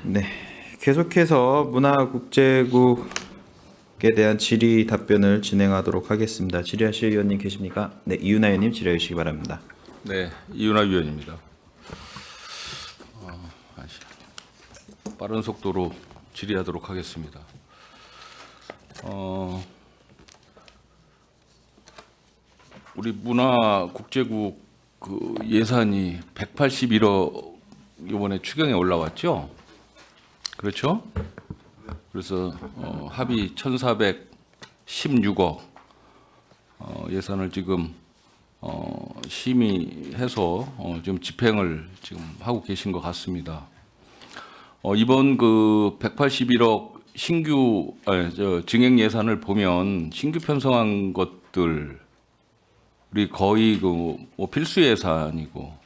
네, 계속해서 문화국제국에 대한 질의 답변을 진행하도록 하겠습니다. 질의하실 의원님 계십니까? 네, 이윤하 의원님 질의해 주시기 바랍니다. 네, 이윤하 위원입니다. 빠른 속도로 질의하도록 하겠습니다. 우리 문화국제국 그 예산이 181억 이번에 추경에 올라왔죠? 그렇죠? 그래서 합의 1,416억 예산을 지금 심의해서 지금 집행을 지금 하고 계신 것 같습니다. 이번 그 181억 신규 증액 예산을 보면 신규 편성한 것들이 거의 그 뭐 필수 예산이고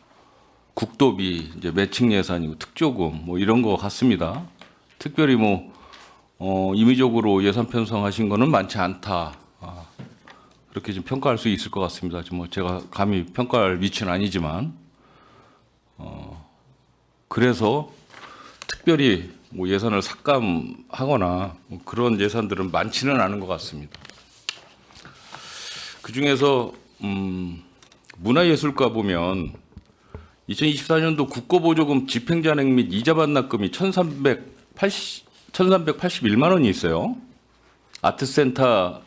국도비 이제 매칭 예산이고 특조금 뭐 이런 것 같습니다. 특별히 뭐 임의적으로 예산 편성하신 거는 많지 않다. 그렇게 좀 평가할 수 있을 것 같습니다. 뭐 제가 감히 평가할 위치는 아니지만 그래서 특별히 뭐 예산을 삭감하거나 뭐 그런 예산들은 많지는 않은 것 같습니다. 그 중에서 문화예술가 보면 2024년도 국고보조금 집행잔액 및 이자 반납금이 1,381만 원이 있어요. 아트센터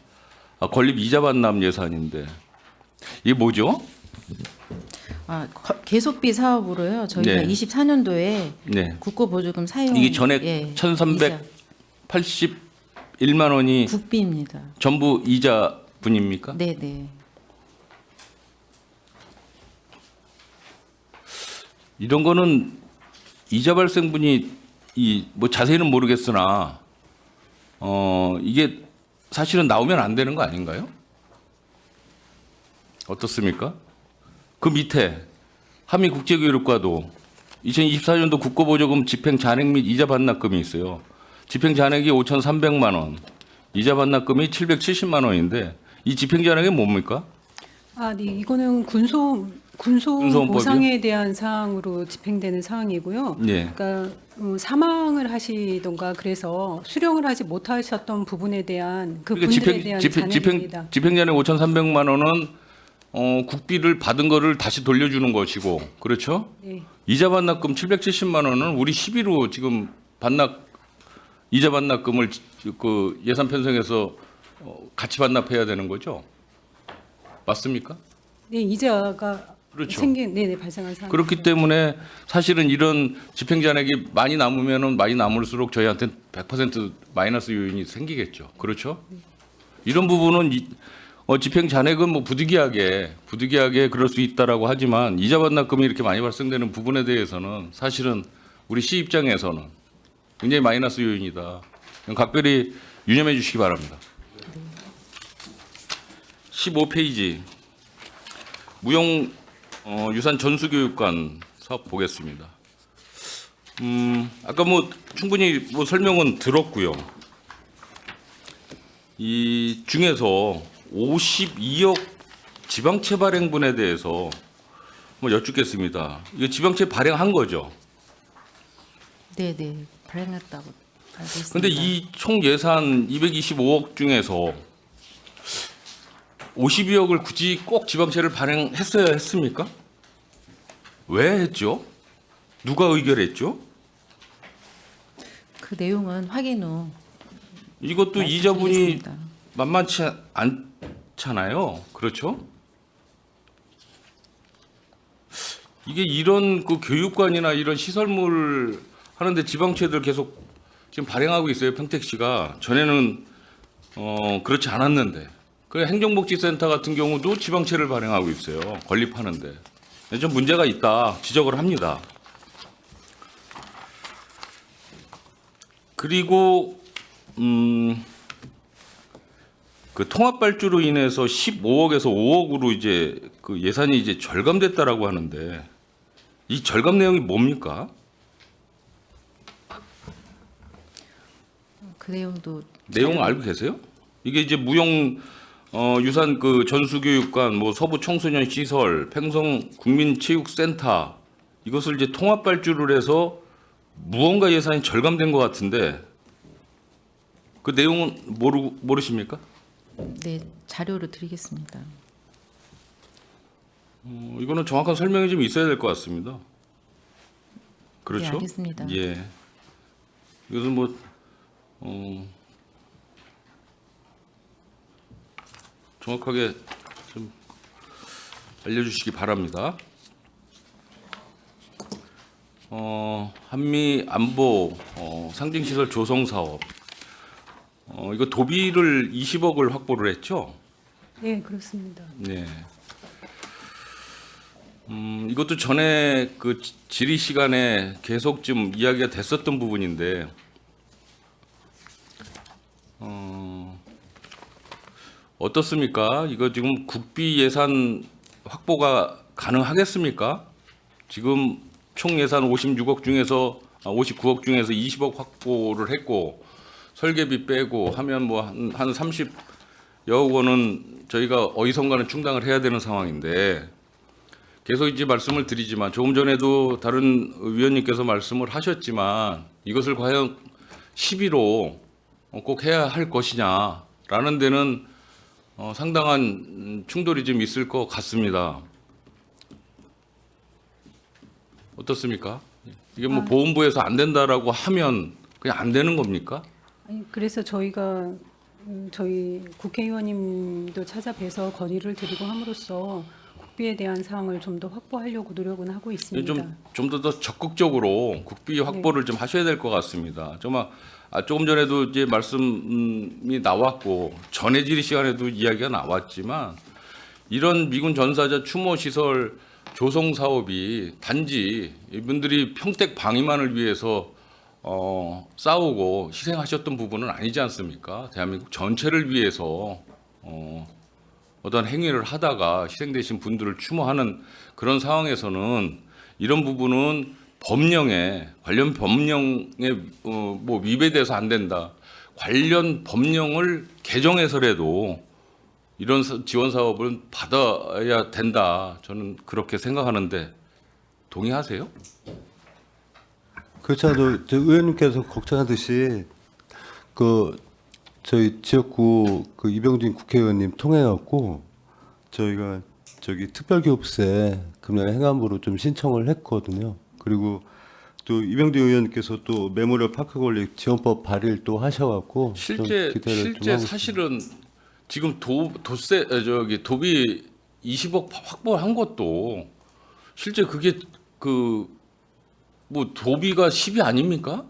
건립 이자 반납 예산인데 이게 뭐죠? 계속비 사업으로요. 저희가 네. 24년도에 네. 국고보조금 사용 이게 전액 이자 1,381만 원이 국비입니다. 전부 이자분입니까? 네, 네. 이런 거는 이자 발생분이 뭐 자세히는 모르겠으나 이게 사실은 나오면 안 되는 거 아닌가요? 어떻습니까? 그 밑에 한미국제교육과도 2024년도 국고보조금 집행 잔액 및 이자 반납금이 있어요. 집행 잔액이 5,300만 원, 이자 반납금이 770만 원인데 이 집행 잔액이 뭡니까? 네, 이거는 군소 군소원법이요? 보상에 대한 사항으로 집행되는 사항이고요. 네. 그러니까 사망을 하시던가 그래서 수령을 하지 못하셨던 부분에 대한 그 그러니까 분들에 대한 잔액입니다. 집행 잔액 5,300만 원은 국비를 받은 거를 다시 돌려주는 것이고, 그렇죠? 네. 이자 반납금 770만 원은 우리 11호 지금 이자 반납금을 그 예산 편성해서 같이 반납해야 되는 거죠? 맞습니까? 네, 이자가 그렇죠. 발생한 사항. 그렇기 때문에 사실은 이런 집행 잔액이 많이 남으면은 많이 남을수록 저희한테는 100% 마이너스 요인이 생기겠죠. 그렇죠? 이런 부분은 집행 잔액은 뭐 부득이하게 그럴 수 있다라고 하지만 이자 반납금이 이렇게 많이 발생되는 부분에 대해서는 사실은 우리 시 입장에서는 굉장히 마이너스 요인이다. 각별히 유념해 주시기 바랍니다. 15페이지 무용 유산 전수교육관 사업 보겠습니다. 아까 뭐 충분히 뭐 설명은 들었고요. 이 중에서 52억 지방채 발행분에 대해서 뭐 여쭙겠습니다. 이거 지방채 발행한 거죠? 네, 네. 발행했다고 알고 있습니다. 그런데 이 총 예산 225억 중에서 52억을 굳이 꼭 지방채를 발행했어야 했습니까? 왜 했죠? 누가 의결했죠? 그 내용은 확인 후 이것도 이자분이 말씀드리겠습니다. 만만치 않잖아요. 그렇죠? 이게 이런 그 교육관이나 이런 시설물 하는데 지방채들 계속 지금 발행하고 있어요. 평택시가 전에는 그렇지 않았는데. 그 행정복지센터 같은 경우도 지방채를 발행하고 있어요. 건립하는데. 좀 문제가 있다 지적을 합니다. 그리고 그 통합 발주로 인해서 15억에서 5억으로 이제 그 예산이 이제 절감됐다라고 하는데 이 절감 내용이 뭡니까? 그 내용도 내용 알고 계세요? 이게 이제 무용 유산 그 전수교육관, 뭐 서부 청소년 시설, 팽성 국민체육센터 이것을 이제 통합 발주를 해서 무언가 예산이 절감된 것 같은데 그 내용은 모르십니까? 네, 자료로 드리겠습니다. 이거는 정확한 설명이 좀 있어야 될 것 같습니다. 그렇죠? 네, 알겠습니다. 예. 이것은 뭐 정확하게 좀 알려주시기 바랍니다. 한미 안보 상징시설 조성 사업 이거 도비를 20억을 확보를 했죠? 네, 그렇습니다. 네. 이것도 전에 그 질의 시간에 계속 좀 이야기가 됐었던 부분인데 어떻습니까? 이거 지금 국비 예산 확보가 가능하겠습니까? 지금 총 예산 56억 중에서 20억 확보를 했고 설계비 빼고 하면 뭐 한 30여억 원은 저희가 어디선가는 충당을 해야 되는 상황인데 계속 이제 말씀을 드리지만 조금 전에도 다른 위원님께서 말씀을 하셨지만 이것을 과연 시비로 꼭 해야 할 것이냐라는 데는 상당한 충돌이 좀 있을 것 같습니다. 어떻습니까? 이게 뭐 보훈부에서 안 된다라고 하면 그냥 안 되는 겁니까? 아니, 그래서 저희가 저희 국회의원님도 찾아뵈서 건의를 드리고 함으로써 국비에 대한 사항을 좀 더 확보하려고 노력은 하고 있습니다. 좀 더 적극적으로 국비 확보를 좀 하셔야 될 것 같습니다. 정말 조금 전에도 이제 말씀이 나왔고 전해 질의 시간에도 이야기가 나왔지만 이런 미군 전사자 추모 시설 조성 사업이 단지 이분들이 평택 방위만을 위해서 싸우고 희생하셨던 부분은 아니지 않습니까? 대한민국 전체를 위해서 어떤 행위를 하다가 희생되신 분들을 추모하는 그런 상황에서는 이런 부분은 법령에 관련 법령에 뭐 위배돼서 안 된다. 관련 법령을 개정해서라도 이런 지원 사업은 받아야 된다. 저는 그렇게 생각하는데 동의하세요? 그렇지 않아도 저 의원님께서 걱정하듯이 그 저희 지역구 그 이병진 국회의원님 통해갖고 저희가 저기 특별기업세 금년 행안부로 좀 신청을 했거든요. 그리고 또 이병진 의원님께서 또 메모리얼 파크 권리 지원법 발의를 또 하셔갖고 좀 기대를 좀 실제 하고 사실은 지금 도세 도비 20억 확보한 것도 실제 그게 그 뭐 도비가 10이 아닙니까?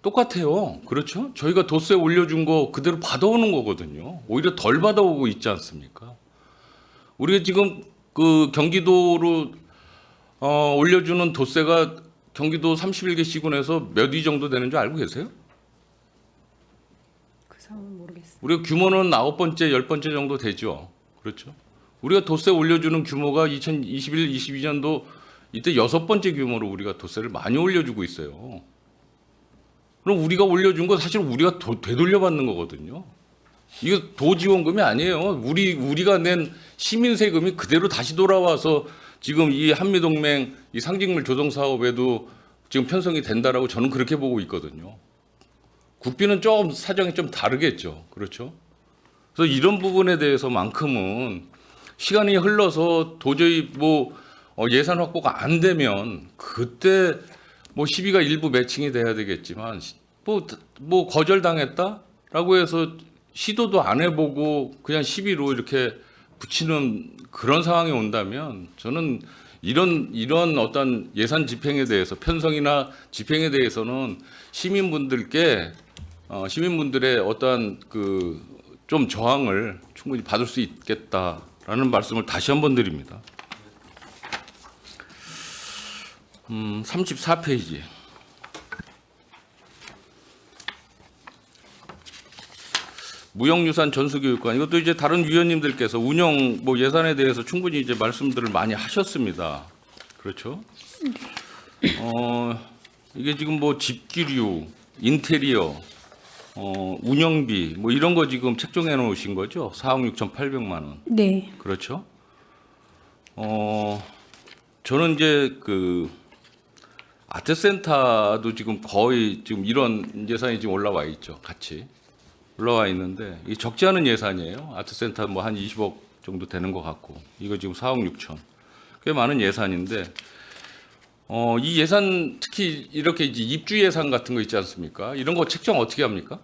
똑같아요. 그렇죠? 저희가 도세 올려준 거 그대로 받아오는 거거든요. 오히려 덜 받아오고 있지 않습니까? 우리가 지금 그 경기도로 올려주는 도세가 경기도 31개 시군에서 몇 위 정도 되는 줄 알고 계세요? 그 상황은 모르겠습니다. 우리가 규모는 9번째, 10번째 정도 되죠. 그렇죠? 우리가 도세 올려주는 규모가 2021, 22년도 이때 6번째 규모로 우리가 도세를 많이 올려주고 있어요. 그럼 우리가 올려준 거 사실 우리가 되돌려받는 거거든요. 이거 도지원금이 아니에요. 우리가 낸 시민 세금이 그대로 다시 돌아와서 지금 이 한미동맹 이 상징물 조성 사업에도 지금 편성이 된다라고 저는 그렇게 보고 있거든요. 국비는 좀 사정이 좀 다르겠죠. 그렇죠? 그래서 이런 부분에 대해서만큼은 시간이 흘러서 도저히 뭐 예산 확보가 안 되면 그때 뭐 시비가 일부 매칭이 돼야 되겠지만 뭐 거절당했다라고 해서 시도도 안 해보고 그냥 시비로 이렇게 붙이는 그런 상황이 온다면 저는 이런 어떤 예산 집행에 대해서 편성이나 집행에 대해서는 시민분들의 어떠한 그 좀 저항을 충분히 받을 수 있겠다라는 말씀을 다시 한번 드립니다. 34페이지. 무형유산 전수교육관 이것도 이제 다른 위원님들께서 운영 뭐 예산에 대해서 충분히 이제 말씀들을 많이 하셨습니다. 그렇죠? 이게 지금 뭐 집기류, 인테리어, 운영비 뭐 이런 거 지금 책정해 놓으신 거죠? 4억 6,800만 원. 네. 그렇죠? 저는 이제 그 아트센터도 지금 거의 지금 이런 예산이 지금 올라와 있죠. 같이 올라와 있는데 이 적지 않은 예산이에요. 아트센터 뭐 한 20억 정도 되는 것 같고 이거 지금 4억 6천 꽤 많은 예산인데 이 예산 특히 이렇게 이제 입주 예산 같은 거 있지 않습니까? 이런 거 책정 어떻게 합니까?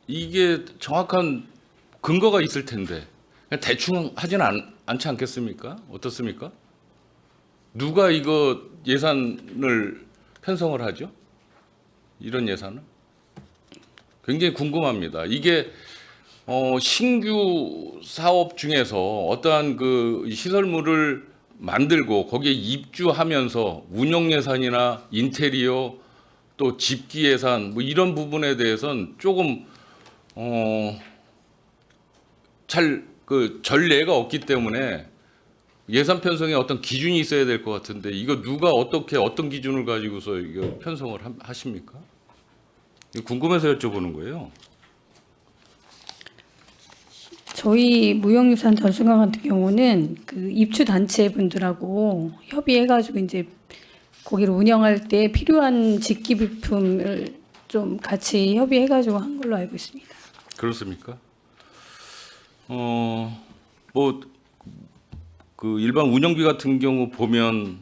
이게 정확한 근거가 있을 텐데 그냥 대충 하진 않지 않겠습니까? 어떻습니까? 누가 이거 예산을 편성을 하죠? 이런 예산을? 굉장히 궁금합니다. 이게 신규 사업 중에서 어떠한 그 시설물을 만들고 거기에 입주하면서 운영 예산이나 인테리어 또 집기 예산 뭐 이런 부분에 대해서는 조금 잘 그 전례가 없기 때문에 예산 편성에 어떤 기준이 있어야 될 것 같은데 이거 누가 어떻게 어떤 기준을 가지고서 이거 편성을 하십니까? 이거 궁금해서 여쭤보는 거예요. 저희 무형유산 전시관 같은 경우는 그 입주 단체 분들하고 협의해가지고 이제 거기를 운영할 때 필요한 집기 비품을 좀 같이 협의해가지고 한 걸로 알고 있습니다. 그렇습니까? 뭐 그 일반 운영비 같은 경우 보면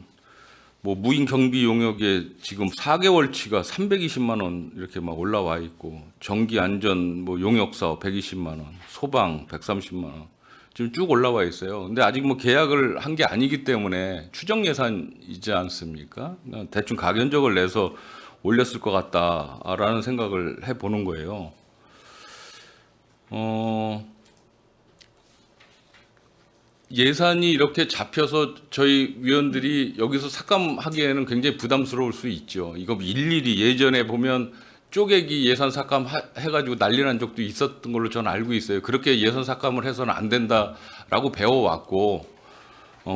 뭐 무인 경비 용역에 지금 4개월치가 320만 원 이렇게 막 올라와 있고 전기 안전 뭐 용역 사업 120만 원, 소방 130만 원 지금 쭉 올라와 있어요. 근데 아직 뭐 계약을 한 게 아니기 때문에 추정 예산이지 않습니까? 그냥 대충 가견적을 내서 올렸을 것 같다라는 생각을 해 보는 거예요. 예산이 이렇게 잡혀서 저희 위원들이 여기서 삭감하기에는 굉장히 부담스러울 수 있죠. 이거 일일이 예전에 보면 쪼개기 예산 삭감 해가지고 난리 난 적도 있었던 걸로 저는 알고 있어요. 그렇게 예산 삭감을 해서는 안 된다라고 배워왔고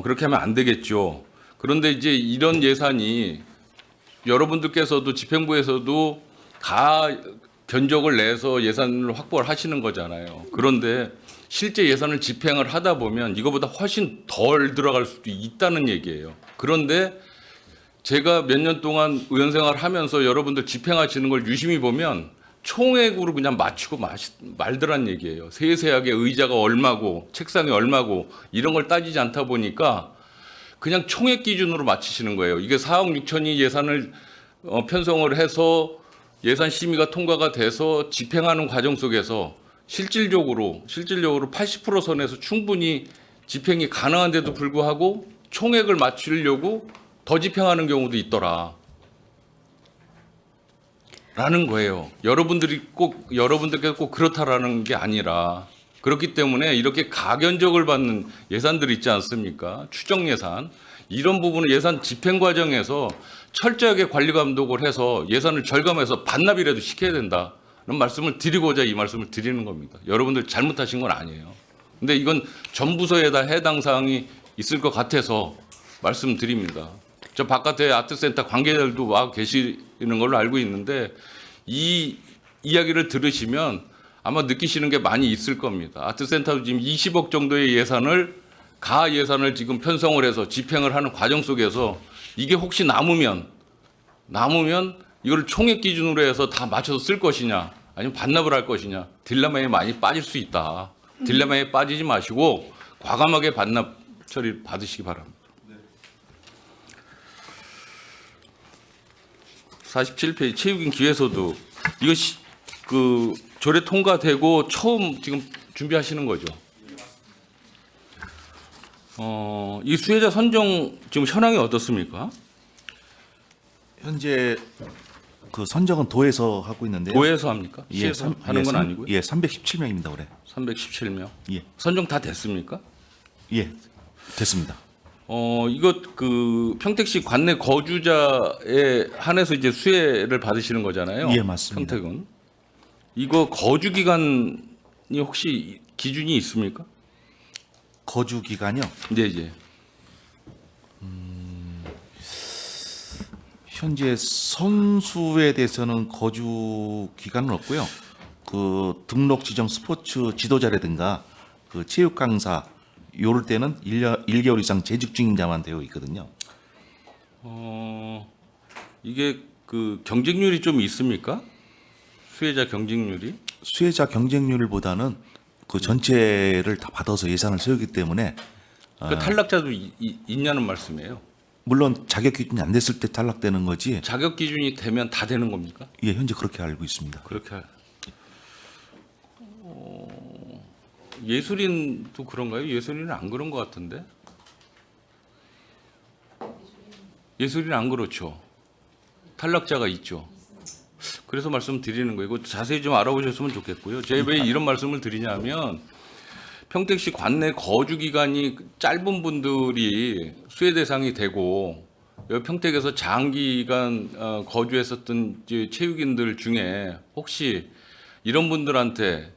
그렇게 하면 안 되겠죠. 그런데 이제 이런 예산이 여러분들께서도 집행부에서도 다 견적을 내서 예산을 확보를 하시는 거잖아요. 그런데 실제 예산을 집행을 하다 보면 이거보다 훨씬 덜 들어갈 수도 있다는 얘기예요. 그런데 제가 몇 년 동안 의원 생활을 하면서 여러분들 집행하시는 걸 유심히 보면 총액으로 그냥 맞추고 말더란 얘기예요. 세세하게 의자가 얼마고 책상이 얼마고 이런 걸 따지지 않다 보니까 그냥 총액 기준으로 맞추시는 거예요. 이게 4억 6천이 예산을 편성을 해서 예산 심의가 통과가 돼서 집행하는 과정 속에서 실질적으로 80% 선에서 충분히 집행이 가능한데도 불구하고 총액을 맞추려고 더 집행하는 경우도 있더라. 라는 거예요. 여러분들께서 꼭 그렇다라는 게 아니라 그렇기 때문에 이렇게 가견적을 받는 예산들이 있지 않습니까? 추정 예산. 이런 부분을 예산 집행 과정에서 철저하게 관리 감독을 해서 예산을 절감해서 반납이라도 시켜야 된다는 말씀을 드리고자 이 말씀을 드리는 겁니다. 여러분들 잘못하신 건 아니에요. 근데 이건 전 부서에다 해당 사항이 있을 것 같아서 말씀드립니다. 저 바깥에 아트센터 관계자들도 와 계시는 걸로 알고 있는데 이 이야기를 들으시면 아마 느끼시는 게 많이 있을 겁니다. 아트센터도 지금 20억 정도의 예산을 지금 편성을 해서 집행을 하는 과정 속에서 이게 혹시 남으면 이걸 총액 기준으로 해서 다 맞춰서 쓸 것이냐 아니면 반납을 할 것이냐 딜레마에 많이 빠질 수 있다. 딜레마에 빠지지 마시고 과감하게 반납 처리 받으시기 바랍니다. 47페이지 체육인 기회소득 이거 그 조례 통과되고 처음 지금 준비하시는 거죠? 이 수혜자 선정 지금 현황이 어떻습니까? 현재 그 선정은 도에서 하고 있는데요. 도에서 합니까? 시에서 하는 건 아니고요? 예, 317명입니다 올해. 317명. 예, 선정 다 됐습니까? 예, 됐습니다. 이거 그 평택시 관내 거주자에 한해서 이제 수혜를 받으시는 거잖아요. 예, 맞습니다. 평택은 이거 거주 기간이 혹시 기준이 있습니까? 거주 기간이요. 네, 예. 현재 선수에 대해서는 거주 기간은 없고요. 그 등록 지정 스포츠 지도자라든가 그 체육 강사 요럴 때는 1개월 이상 재직 중인자만 되어 있거든요. 이게 그 경쟁률이 좀 있습니까? 수혜자 경쟁률이? 수혜자 경쟁률보다는 그 전체를 다 받아서 예산을 세우기 때문에 그 탈락자도 있냐는 말씀이에요. 물론 자격 기준이 안 됐을 때 탈락되는 거지. 자격 기준이 되면 다 되는 겁니까? 예, 현재 그렇게 알고 있습니다. 그렇게 예술인도 그런가요? 예술인은 안 그런 것 같은데. 예술인은 안 그렇죠. 탈락자가 있죠. 그래서 말씀드리는 거예요. 이거 자세히 좀 알아보셨으면 좋겠고요. 제가 왜 이런 말씀을 드리냐면 평택시 관내 거주 기간이 짧은 분들이 수혜 대상이 되고 여기 평택에서 장기간 거주했었던 이제 체육인들 중에 혹시 이런 분들한테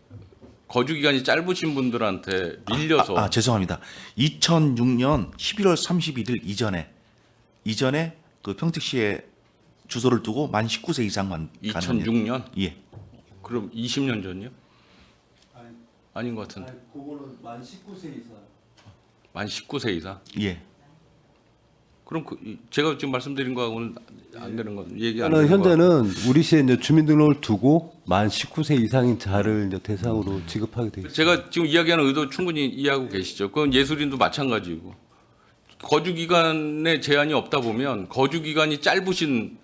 거주 기간이 짧으신 분들한테 밀려서 죄송합니다. 2006년 11월 31일 이전에 그 평택시에 주소를 두고 만 19세 이상만 가능해요. 2006년? 예. 그럼 20년 전이요? 아닌 것 같은데. 그거는 만 19세 이상. 만 19세 이상? 예. 그럼 제가 지금 말씀드린 거하고는 안 되는 건 얘기 안 저는 되는 거. 현재는 우리 시에 이제 주민등록을 두고 만 19세 이상인 자를 이제 대상으로 지급하게 돼 있습니다. 제가 지금 이야기하는 의도 충분히 이해하고 계시죠. 그건 예술인도 마찬가지고 거주 기간에 제한이 없다 보면 거주 기간이 짧으신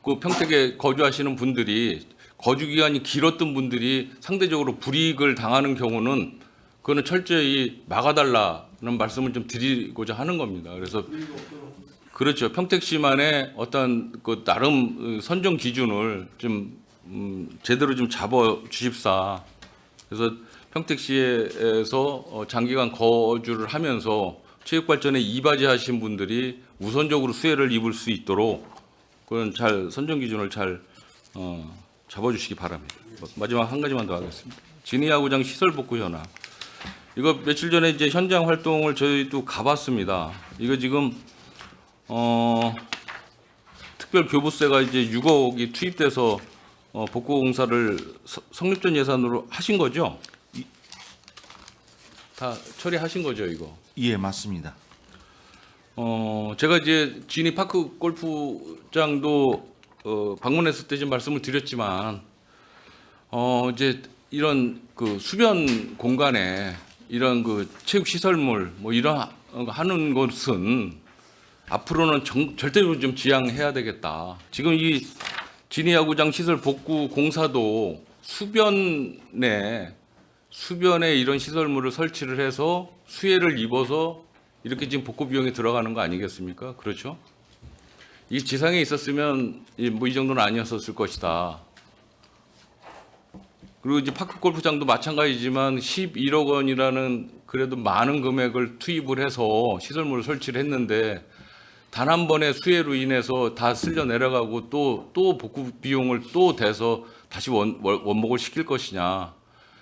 그 평택에 거주하시는 분들이 거주 기간이 길었던 분들이 상대적으로 불이익을 당하는 경우는 그거는 철저히 막아달라는 말씀을 좀 드리고자 하는 겁니다. 그래서 그렇죠. 평택시만의 어떤 그 나름 선정 기준을 좀 제대로 좀 잡아 주십사. 그래서 평택시에서 장기간 거주를 하면서 체육 발전에 이바지하신 분들이 우선적으로 수혜를 입을 수 있도록 그건 잘 선정 기준을 잘 잡아주시기 바랍니다. 마지막 한 가지만 더 하겠습니다. 진해야구장 시설 복구 현황. 이거 며칠 전에 이제 현장 활동을 저희도 가봤습니다. 이거 지금 특별 교부세가 이제 6억이 투입돼서 복구 공사를 성립전 예산으로 하신 거죠? 다 처리하신 거죠, 이거? 예, 맞습니다. 제가 이제 진이 파크 골프장도 방문했을 때 좀 말씀을 드렸지만 이제 이런 그 수변 공간에 이런 그 체육 시설물 뭐 이런 하는 것은 앞으로는 절대로 좀 지양해야 되겠다. 지금 이 진해 야구장 시설 복구 공사도 수변에 이런 시설물을 설치를 해서 수혜를 입어서 이렇게 지금 복구 비용이 들어가는 거 아니겠습니까? 그렇죠? 이 지상에 있었으면 뭐 이 정도는 아니었을 것이다. 그리고 이제 파크 골프장도 마찬가지지만 11억 원이라는 그래도 많은 금액을 투입을 해서 시설물을 설치를 했는데 단 한 번의 수혜로 인해서 다 쓸려 내려가고 또 복구 비용을 또 대서 다시 원목을 시킬 것이냐.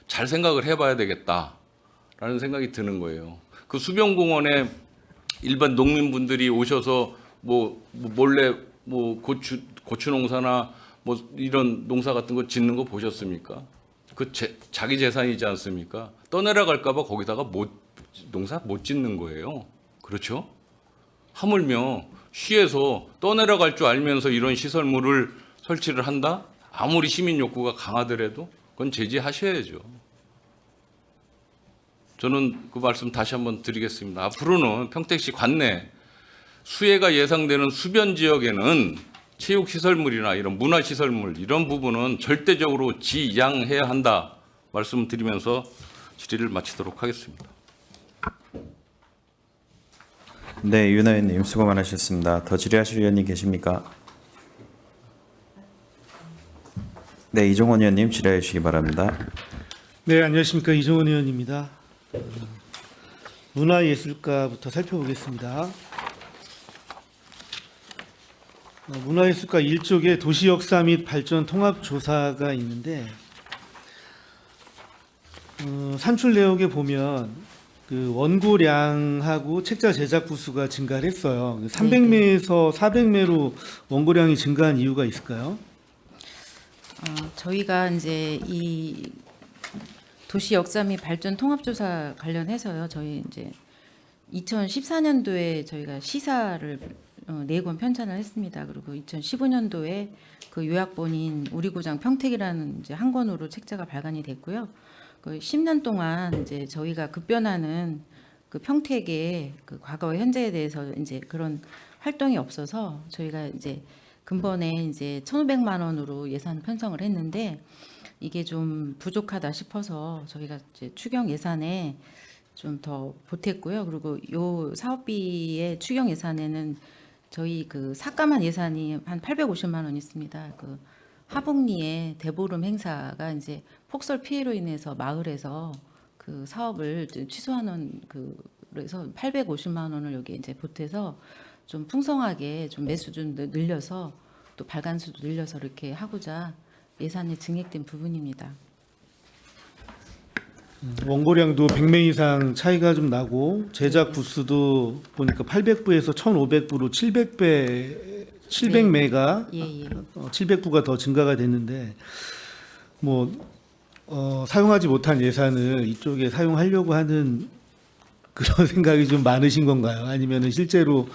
잘 생각을 해봐야 되겠다라는 생각이 드는 거예요. 그 수변공원에 일반 농민분들이 오셔서 뭐 몰래 뭐 고추 농사나 뭐 이런 농사 같은 거 짓는 거 보셨습니까? 그 자기 재산이지 않습니까? 떠내려갈까봐 거기다가 농사 못 짓는 거예요. 그렇죠? 하물며 시에서 떠내려갈 줄 알면서 이런 시설물을 설치를 한다? 아무리 시민 욕구가 강하더라도 그건 제지하셔야죠. 저는 그 말씀 다시 한번 드리겠습니다. 앞으로는 평택시 관내 수혜가 예상되는 수변 지역에는 체육시설물이나 이런 문화시설물 이런 부분은 절대적으로 지양해야 한다 말씀드리면서 질의를 마치도록 하겠습니다. 네, 윤 의원님 수고 많으셨습니다. 더 질의하실 의원님 계십니까? 네, 이종원 의원님 질의해 주시기 바랍니다. 네, 안녕하십니까. 이종원 의원입니다. 문화예술가부터 살펴보겠습니다. 문화예술가 1쪽에 도시역사 및 발전 통합조사가 있는데 산출 내역에 보면 그 원고량하고 책자 제작 부수가 증가를 했어요. 300매에서 400매로 원고량이 증가한 이유가 있을까요? 저희가 이제 이 도시 역사 및 발전 통합조사 관련해서요. 저희 이제 2014년도에 저희가 시사를 4권 편찬을 했습니다. 그리고 2015년도에 그 요약본인 우리 고장 평택이라는 이제 한 권으로 책자가 발간이 됐고요. 그 10년 동안 이제 저희가 급변하는 그 평택의 그 과거와 현재에 대해서 이제 그런 활동이 없어서 저희가 이제 근본에 이제 1,500만 원으로 예산 편성을 했는데 이게 좀 부족하다 싶어서 저희가 이제 추경 예산에 좀 더 보탰고요. 그리고 요 사업비의 추경 예산에는 저희 그 삭감한 예산이 한 850만 원 있습니다. 그 하북리에 대보름 행사가 이제 폭설 피해로 인해서 마을에서 그 사업을 취소하는 그래서 850만 원을 여기 이제 보태서 좀 풍성하게 좀 매수 좀 늘려서 또 발간수도 늘려서 이렇게 하고자 예산이 증액된 부분입니다. 원고량도 100매 이상 차이가 좀 나고 제작 부수도 보니까 800부에서 1,500부로 700매가 예, 예. 700부가 더 증가가 됐는데 뭐 사용하지 못한 예산을 이쪽에 사용하려고 하는 그런 생각이 좀 많으신 건가요? 아니면은 실제로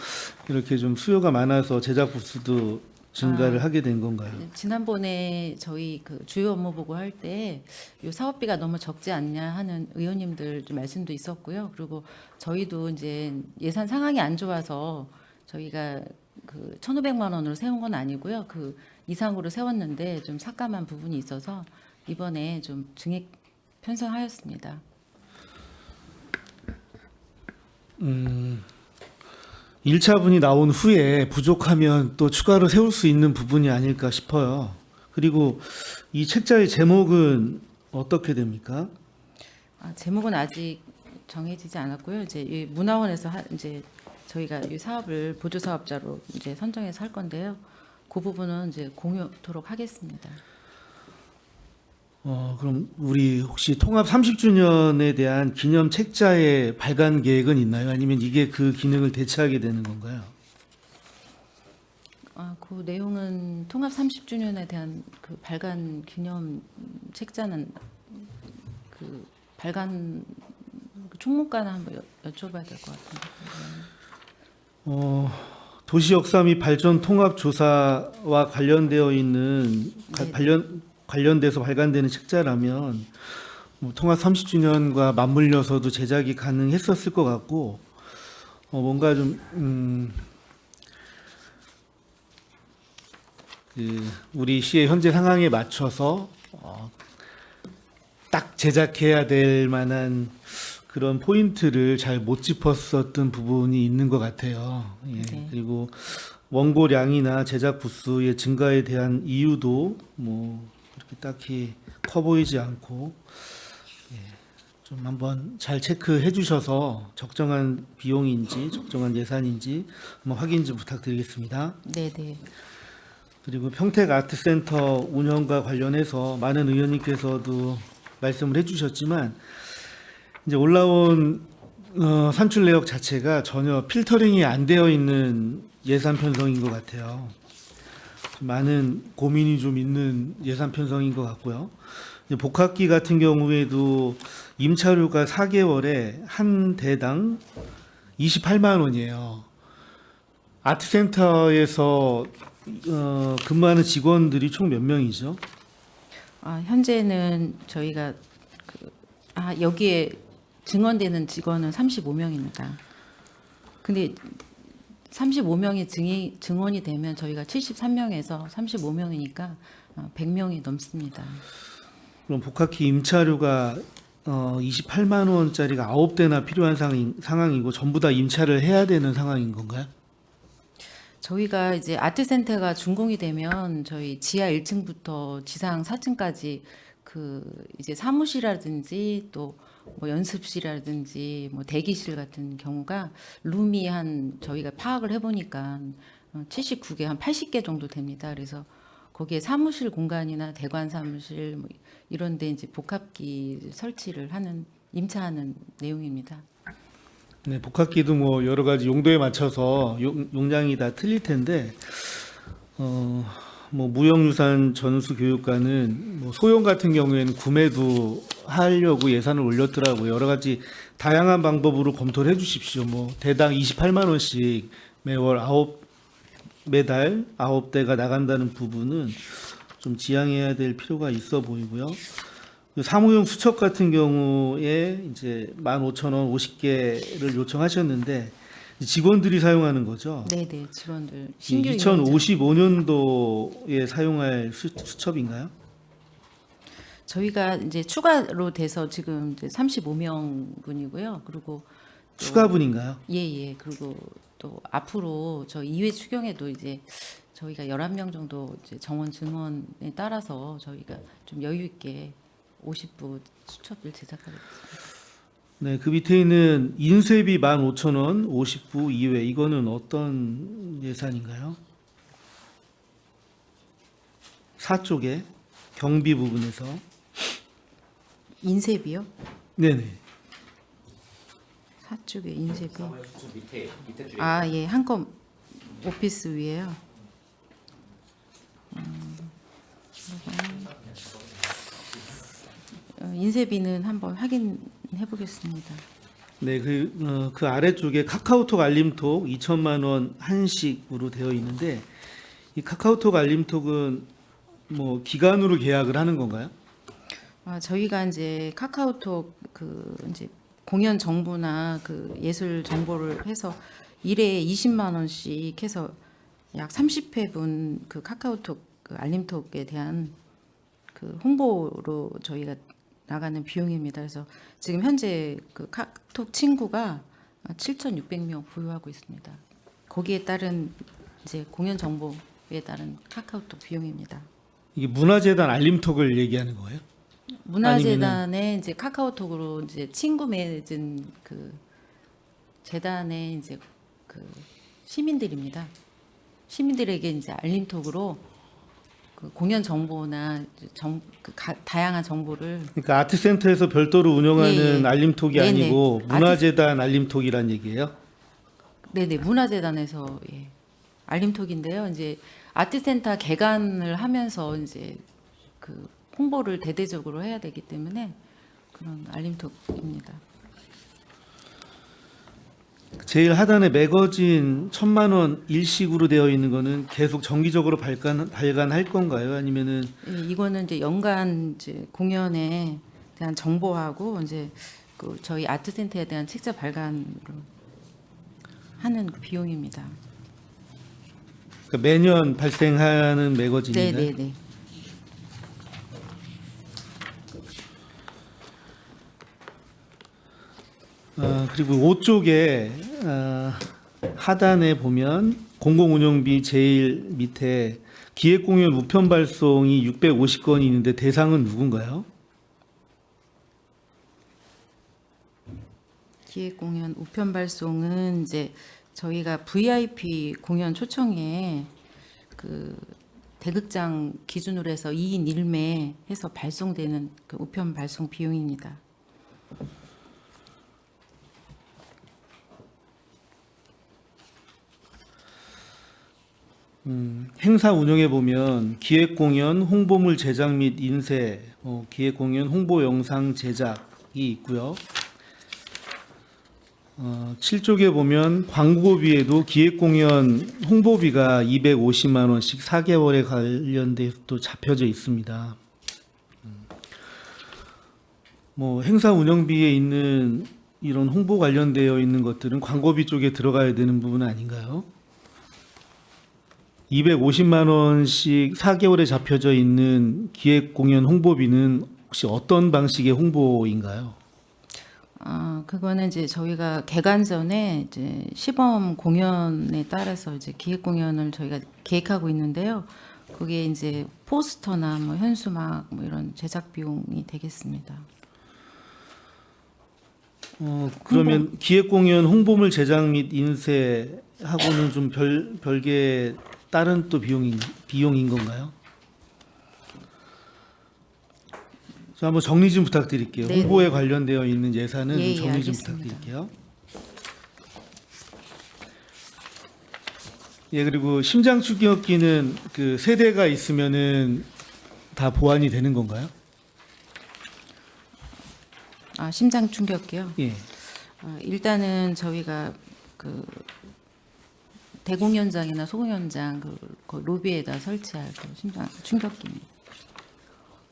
이렇게 좀 수요가 많아서 제작 부수도 증가를 하게 된 건가요? 지난번에 저희 그 주요 업무 보고 할 때 이 사업비가 너무 적지 않냐 하는 의원님들 좀 말씀도 있었고요. 그리고 저희도 이제 예산 상황이 안 좋아서 저희가 그 1,500만 원으로 세운 건 아니고요. 그 이상으로 세웠는데 좀 삭감한 부분이 있어서 이번에 좀 증액 편성하였습니다. 1차분이 나온 후에 부족하면 또 추가로 세울 수 있는 부분이 아닐까 싶어요. 그리고 이 책자의 제목은 어떻게 됩니까? 제목은 아직 정해지지 않았고요. 이제 이 문화원에서 이제 저희가 이 사업을 보조 사업자로 이제 선정해서 할 건데요. 그 부분은 이제 공유토록 하겠습니다. 그럼 우리 혹시 통합 30주년에 대한 기념 책자의 발간 계획은 있나요? 아니면 이게 그 기능을 대체하게 되는 건가요? 그 내용은 통합 30주년에 대한 그 발간 기념 책자는 그 발간 총무과나 한번 여쭤봐야 될 것 같은데. 도시 역사 및 발전 통합 조사와 관련되어 있는 관련돼서 발간되는 책자라면 뭐 통합 30주년과 맞물려서도 제작이 가능했었을 것 같고 뭔가 좀 우리 시의 현재 상황에 맞춰서 딱 제작해야 될 만한 그런 포인트를 잘 못 짚었었던 부분이 있는 것 같아요. 예. 네. 그리고 원고량이나 제작 부수의 증가에 대한 이유도 뭐 그렇게 딱히 커 보이지 않고 좀 한번 잘 체크해 주셔서 적정한 비용인지 적정한 예산인지 한번 확인 좀 부탁드리겠습니다. 네. 그리고 평택 아트센터 운영과 관련해서 많은 의원님께서도 말씀을 해주셨지만 이제 올라온 산출 내역 자체가 전혀 필터링이 안 되어 있는 예산 편성인 것 같아요. 많은 고민이 좀 있는 예산 편성인 것 같고요. 이제 복합기 같은 경우에도 임차료가 4개월에 한 대당 28만 원이에요. 아트센터에서 근무하는 직원들이 총 몇 명이죠? 현재는 저희가 여기에 증원되는 직원은 35명입니다. 근데 35명이 증원이 되면 저희가 73명에서 35명이니까 100명이 넘습니다. 그럼 복합기 임차료가 28만 원짜리가 9대나 필요한 상황이고 전부 다 임차를 해야 되는 상황인 건가요? 저희가 이제 아트센터가 준공이 되면 저희 지하 1층부터 지상 4층까지 그 이제 사무실이라든지 또 뭐 연습실이라든지 뭐 대기실 같은 경우가 룸이 한 저희가 파악을 해보니까 79개 한 80개 정도 됩니다. 그래서 거기에 사무실 공간이나 대관 사무실 뭐 이런 데 이제 복합기 설치를 하는 임차하는 내용입니다. 네, 복합기도 뭐 여러 가지 용도에 맞춰서 용량이 다 틀릴 텐데 뭐 무형유산 전수교육관은 뭐 소형 같은 경우에는 구매도 하려고 예산을 올렸더라고요. 여러 가지 다양한 방법으로 검토를 해주십시오. 뭐 대당 28만 원씩 매달 9대가 나간다는 부분은 좀 지양해야 될 필요가 있어 보이고요. 사무용 수첩 같은 경우에 이제 15,000원 50개를 요청하셨는데 직원들이 사용하는 거죠. 네네, 직원들 신규 2055년도에 사용할 수첩인가요? 저희가 이제 추가로 돼서 지금 이제 35명분이고요. 그리고 또- 추가분인가요? 예. 그리고 또 앞으로 저 2회 추경에도 이제 저희가 11명 정도 이제 정원 증원에 따라서 저희가 좀 여유 있게 50부 수첩을 제작하겠습니다. 네, 그 밑에 있는 인쇄비 15,000원 50부 이외 이거는 어떤 예산인가요? 4쪽에 경비 부분에서 인쇄비요? 네네. 사쪽에 인쇄비. 아, 예, 한컴 오피스 위에요. 인쇄비는 한번 확인해 보겠습니다. 네, 그 아래쪽에 카카오톡 알림톡 2천만 원 한식으로 되어 있는데 이 카카오톡 알림톡은 뭐 기간으로 계약을 하는 건가요? 저희가 이제 카카오톡 그 이제 공연 정보나 그 예술 정보를 해서 일에 20만 원씩 해서 약 30회분 그 카카오톡 그 알림톡에 대한 그 홍보로 저희가 나가는 비용입니다. 그래서 지금 현재 그 카톡 친구가 7,600명 보유하고 있습니다. 거기에 따른 이제 공연 정보에 따른 카카오톡 비용입니다. 이게 문화재단 알림톡을 얘기하는 거예요? 문화재단에 이제 카카오톡으로 이제 친구 맺은 그 재단의 이제 그 시민들입니다. 시민들에게 이제 알림톡으로 그 공연 정보나 다양한 정보를 그러니까 아트센터에서 별도로 운영하는 예. 알림톡이 네네. 아니고 문화재단 알림톡이란 얘기예요? 네네 문화재단에서 예. 알림톡인데요. 이제 아트센터 개관을 하면서 이제 그 홍보를 대대적으로 해야 되기 때문에 그런 알림톡입니다. 제일 하단에 매거진 1,000만 원 일식으로 되어 있는 거는 계속 정기적으로 발간할 건가요? 아니면은 예, 이거는 이제 연간 이제 공연에 대한 정보하고 이제 그 저희 아트센터에 대한 책자 발간으로 하는 그 비용입니다. 그러니까 매년 발생하는 매거진인가요? 네네네. 그리고 5쪽에 하단에 보면 공공운영비 제일 밑에 기획공연 우편 발송이 650건이 있는데 대상은 누군가요? 기획공연 우편 발송은 이제 저희가 VIP 공연 초청에 그 대극장 기준으로 해서 2인 1매 해서 발송되는 그 우편 발송 비용입니다. 행사 운영에 보면 기획공연, 홍보물 제작 및 인쇄, 기획공연, 홍보 영상 제작이 있고요. 7쪽에 보면 광고비에도 기획공연 홍보비가 250만 원씩 4개월에 관련돼서 또 잡혀져 있습니다. 뭐 행사 운영비에 있는 이런 홍보 관련되어 있는 것들은 광고비 쪽에 들어가야 되는 부분 아닌가요? 250만 원씩 4개월에 잡혀져 있는 기획공연 홍보비는 혹시 어떤 방식의 홍보인가요? 그거는 이제 저희가 개관 전에 이제 시범 공연에 따라서 이제 기획 공연을 저희가 계획하고 있는데요. 그게 이제 포스터나 뭐 현수막 뭐 이런 제작 비용이 되겠습니다. 그러면 기획공연 홍보물 제작 및 인쇄하고는 좀 별개 다른 또 비용인 건가요? 저 한번 정리 좀 부탁드릴게요. 네네. 홍보에 관련되어 있는 예산은 예, 정리 좀 알겠습니다. 부탁드릴게요. 예, 그리고 심장 충격기는 그 세대가 있으면은 다 보완이 되는 건가요? 아, 심장 충격기요. 예. 일단은 저희가 그 대공연장이나 소공연장 그 로비에다 설치할 그 심장 충격기입니다.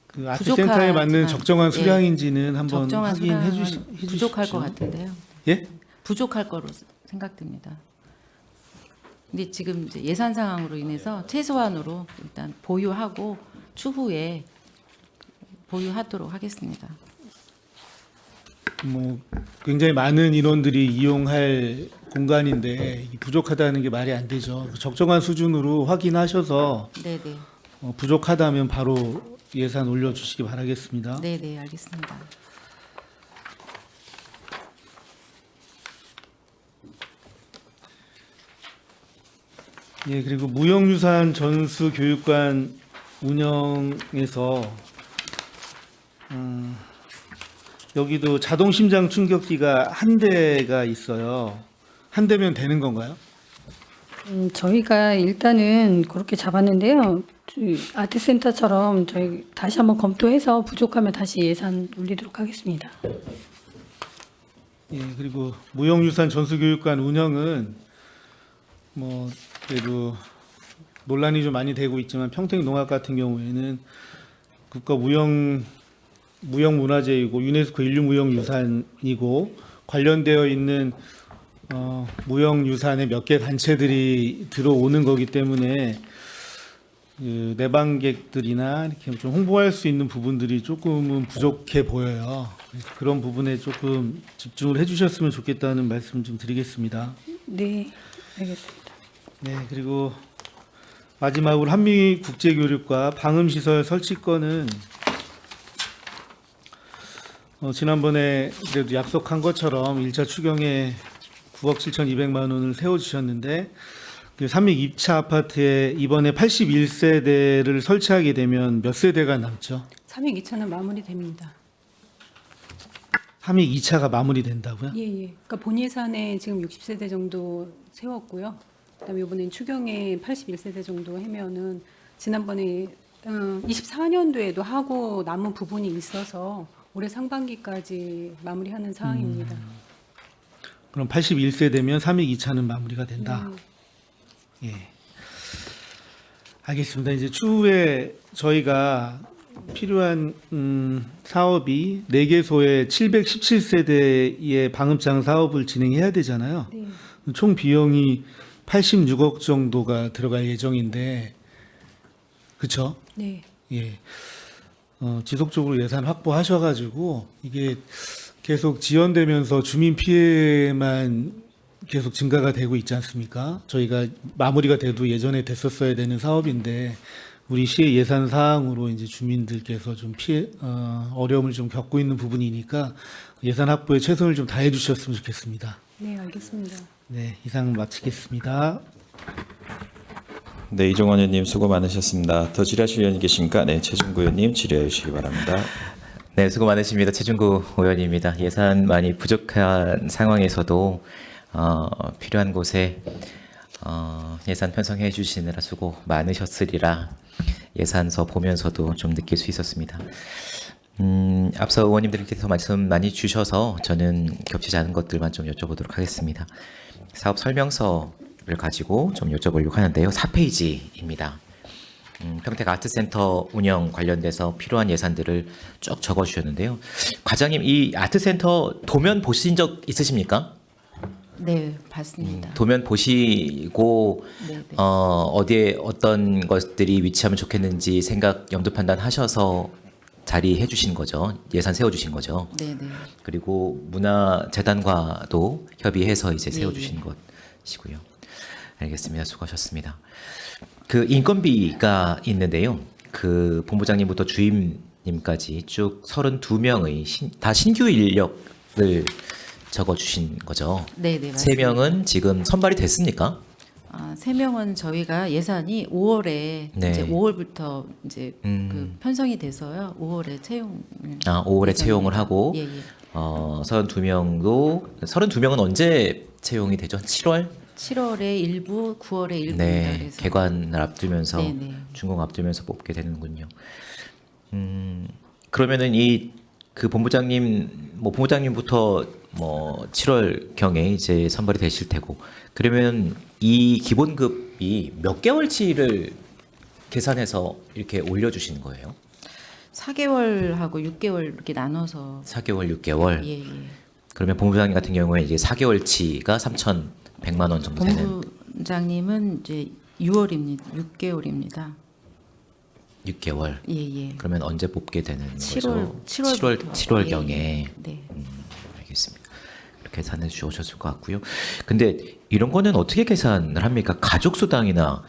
그 아트센터에 맞는 부족하지만, 적정한 예, 수량인지는 한번 적정한 확인해 수량은 주십시오. 부족할 것 같은데요. 예? 부족할 거로 생각됩니다. 근데 지금 이제 예산 상황으로 인해서 최소한으로 일단 보유하고 추후에 보유하도록 하겠습니다. 뭐 굉장히 많은 인원들이 이용할 공간인데 이 부족하다는 게 말이 안 되죠. 적정한 수준으로 확인하셔서 네네. 부족하다면 바로 예산 올려주시기 바라겠습니다. 네네, 알겠습니다. 예, 그리고 무형유산 전수교육관 운영에서 여기도 자동 심장 충격기가 한 대가 있어요. 한 대면 되는 건가요? 저희가 일단은 그렇게 잡았는데요. 아트센터처럼 저희 다시 한번 검토해서 부족하면 다시 예산 올리도록 하겠습니다. 예, 그리고 무형유산 전수교육관 운영은 뭐 그래도 논란이 좀 많이 되고 있지만 평택농악 같은 경우에는 국가 무형문화재이고 유네스코 인류무형유산이고 관련되어 있는 무형유산의 몇 개 단체들이 들어오는 거기 때문에 그 내방객들이나 이렇게 좀 홍보할 수 있는 부분들이 조금은 부족해 보여요. 그래서 그런 부분에 조금 집중을 해주셨으면 좋겠다는 말씀 좀 드리겠습니다. 네, 알겠습니다. 네, 그리고 마지막으로 한미 국제교류과 방음시설 설치권은 지난번에 그래도 약속한 것처럼 1차 추경에 9억 7,200만 원을 세워주셨는데 그 삼익 2차 아파트에 이번에 81세대를 설치하게 되면 몇 세대가 남죠? 3익 2차는 마무리됩니다. 삼익 2차가 마무리된다고요? 예, 예. 그러니까 본 예산에 지금 60세대 정도 세웠고요. 그다음에 이번엔 추경에 81세대 정도 하면은 지난번에 24년도에도 하고 남은 부분이 있어서 올해 상반기까지 마무리하는 상황입니다. 그럼 81세대면 삼익 2차는 마무리가 된다. 예. 알겠습니다. 이제 추후에 저희가 필요한 사업이 4개소의 717세대의 방음장 사업을 진행해야 되잖아요. 네. 총 비용이 86억 정도가 들어갈 예정인데, 그렇죠? 네. 예. 지속적으로 예산 확보하셔가지고 이게 계속 지연되면서 주민 피해만 계속 증가가 되고 있지 않습니까? 저희가 마무리가 돼도 예전에 됐었어야 되는 사업인데 우리 시의 예산 사항으로 이제 주민들께서 좀 어려움을 좀 겪고 있는 부분이니까 예산 확보에 최선을 좀 다해 주셨으면 좋겠습니다. 네, 알겠습니다. 네, 이상 마치겠습니다. 네, 이종원 의원님 수고 많으셨습니다. 더 질의하실 의원이 계십니까? 네, 최준구 의원님 질의해 주시기 바랍니다. 네, 수고 많으십니다. 최준구 의원입니다. 예산 많이 부족한 상황에서도 필요한 곳에 예산 편성해 주시느라 수고 많으셨으리라 예산서 보면서도 좀 느낄 수 있었습니다. 앞서 의원님들께서 말씀 많이 주셔서 저는 겹치지 않은 것들만 좀 여쭤보도록 하겠습니다. 사업 설명서를 가지고 좀 여쭤보려고 하는데요. 4페이지입니다. 평택 아트센터 운영 관련돼서 필요한 예산들을 쭉 적어주셨는데요. 과장님, 이 아트센터 도면 보신 적 있으십니까? 네, 봤습니다. 도면 보시고 네, 네. 어디에 어떤 것들이 위치하면 좋겠는지 생각 염두 판단하셔서 자리해 주신 거죠. 예산 세워 주신 거죠. 네, 네. 그리고 문화재단과도 협의해서 이제 세워 주신 예. 것이고요. 알겠습니다. 수고하셨습니다. 그 인건비가 있는데요. 그 본부장님부터 주임님까지 쭉 32명의 다 신규 인력을 적어 주신 거죠. 네, 네, 맞습니다. 3명은 지금 선발이 됐습니까? 3명은 저희가 예산이 5월에 네. 이제 5월부터 이제 그 편성이 돼서요. 5월에 채용. 5월에 채용을 하고 예, 예. 32명은 언제 채용이 되죠? 7월? 7월에 일부, 9월에 일부입니다. 네, 그래서 개관을 앞두면서 네네. 준공 앞두면서 뽑게 되는군요. 그러면은 이 그 본부장님 뭐 본부장님부터 뭐 7월 경에 이제 선발이 되실 테고 그러면 이 기본급이 몇 개월치를 계산해서 이렇게 올려주시는 거예요? 4개월하고 6개월 이렇게 나눠서 4개월, 6개월. 예, 예. 그러면 본부장님 같은 경우에 이제 4개월치가 3,100만 원 정도 되는 본부장님은 이제 6월입니다. 6개월입니다. 6개월. 예, 예. 그러면 언제 뽑게 되는 7월 거죠? 7월부터. 7월 예, 경에. 네. 알겠습니다. 이렇게 계산해 주셨을 것 같고요. 근데 이런 거는 어떻게 계산을 합니까? 가족 수당이나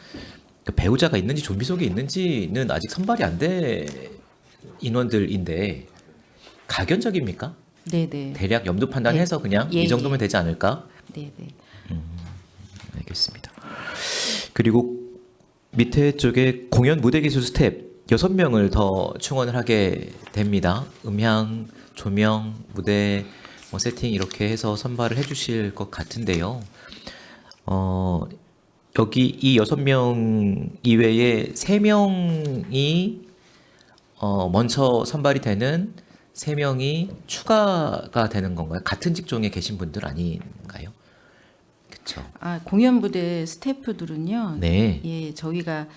그 배우자가 있는지 좀비속이 있는지는 아직 선발이 안 된 인원들인데 가견적입니까? 네, 네. 대략 염두 판단해서 네. 그냥 예, 이 정도면 예. 되지 않을까? 네, 네. 알겠습니다. 그리고 밑에 쪽에 공연 무대 기술 스텝 6명을 더 충원을 하게 됩니다. 음향, 조명, 무대, 뭐 세팅 이렇게 해서 선발을 해주실 것 같은데요. 여기 이 6명 이외에 3명이 먼저 선발이 되는 3명이 추가가 되는 건가요? 같은 직종에 계신 분들 아닌가요? 그렇죠. 아, 공연 부대 스태프들은요. 네. 예, 저희가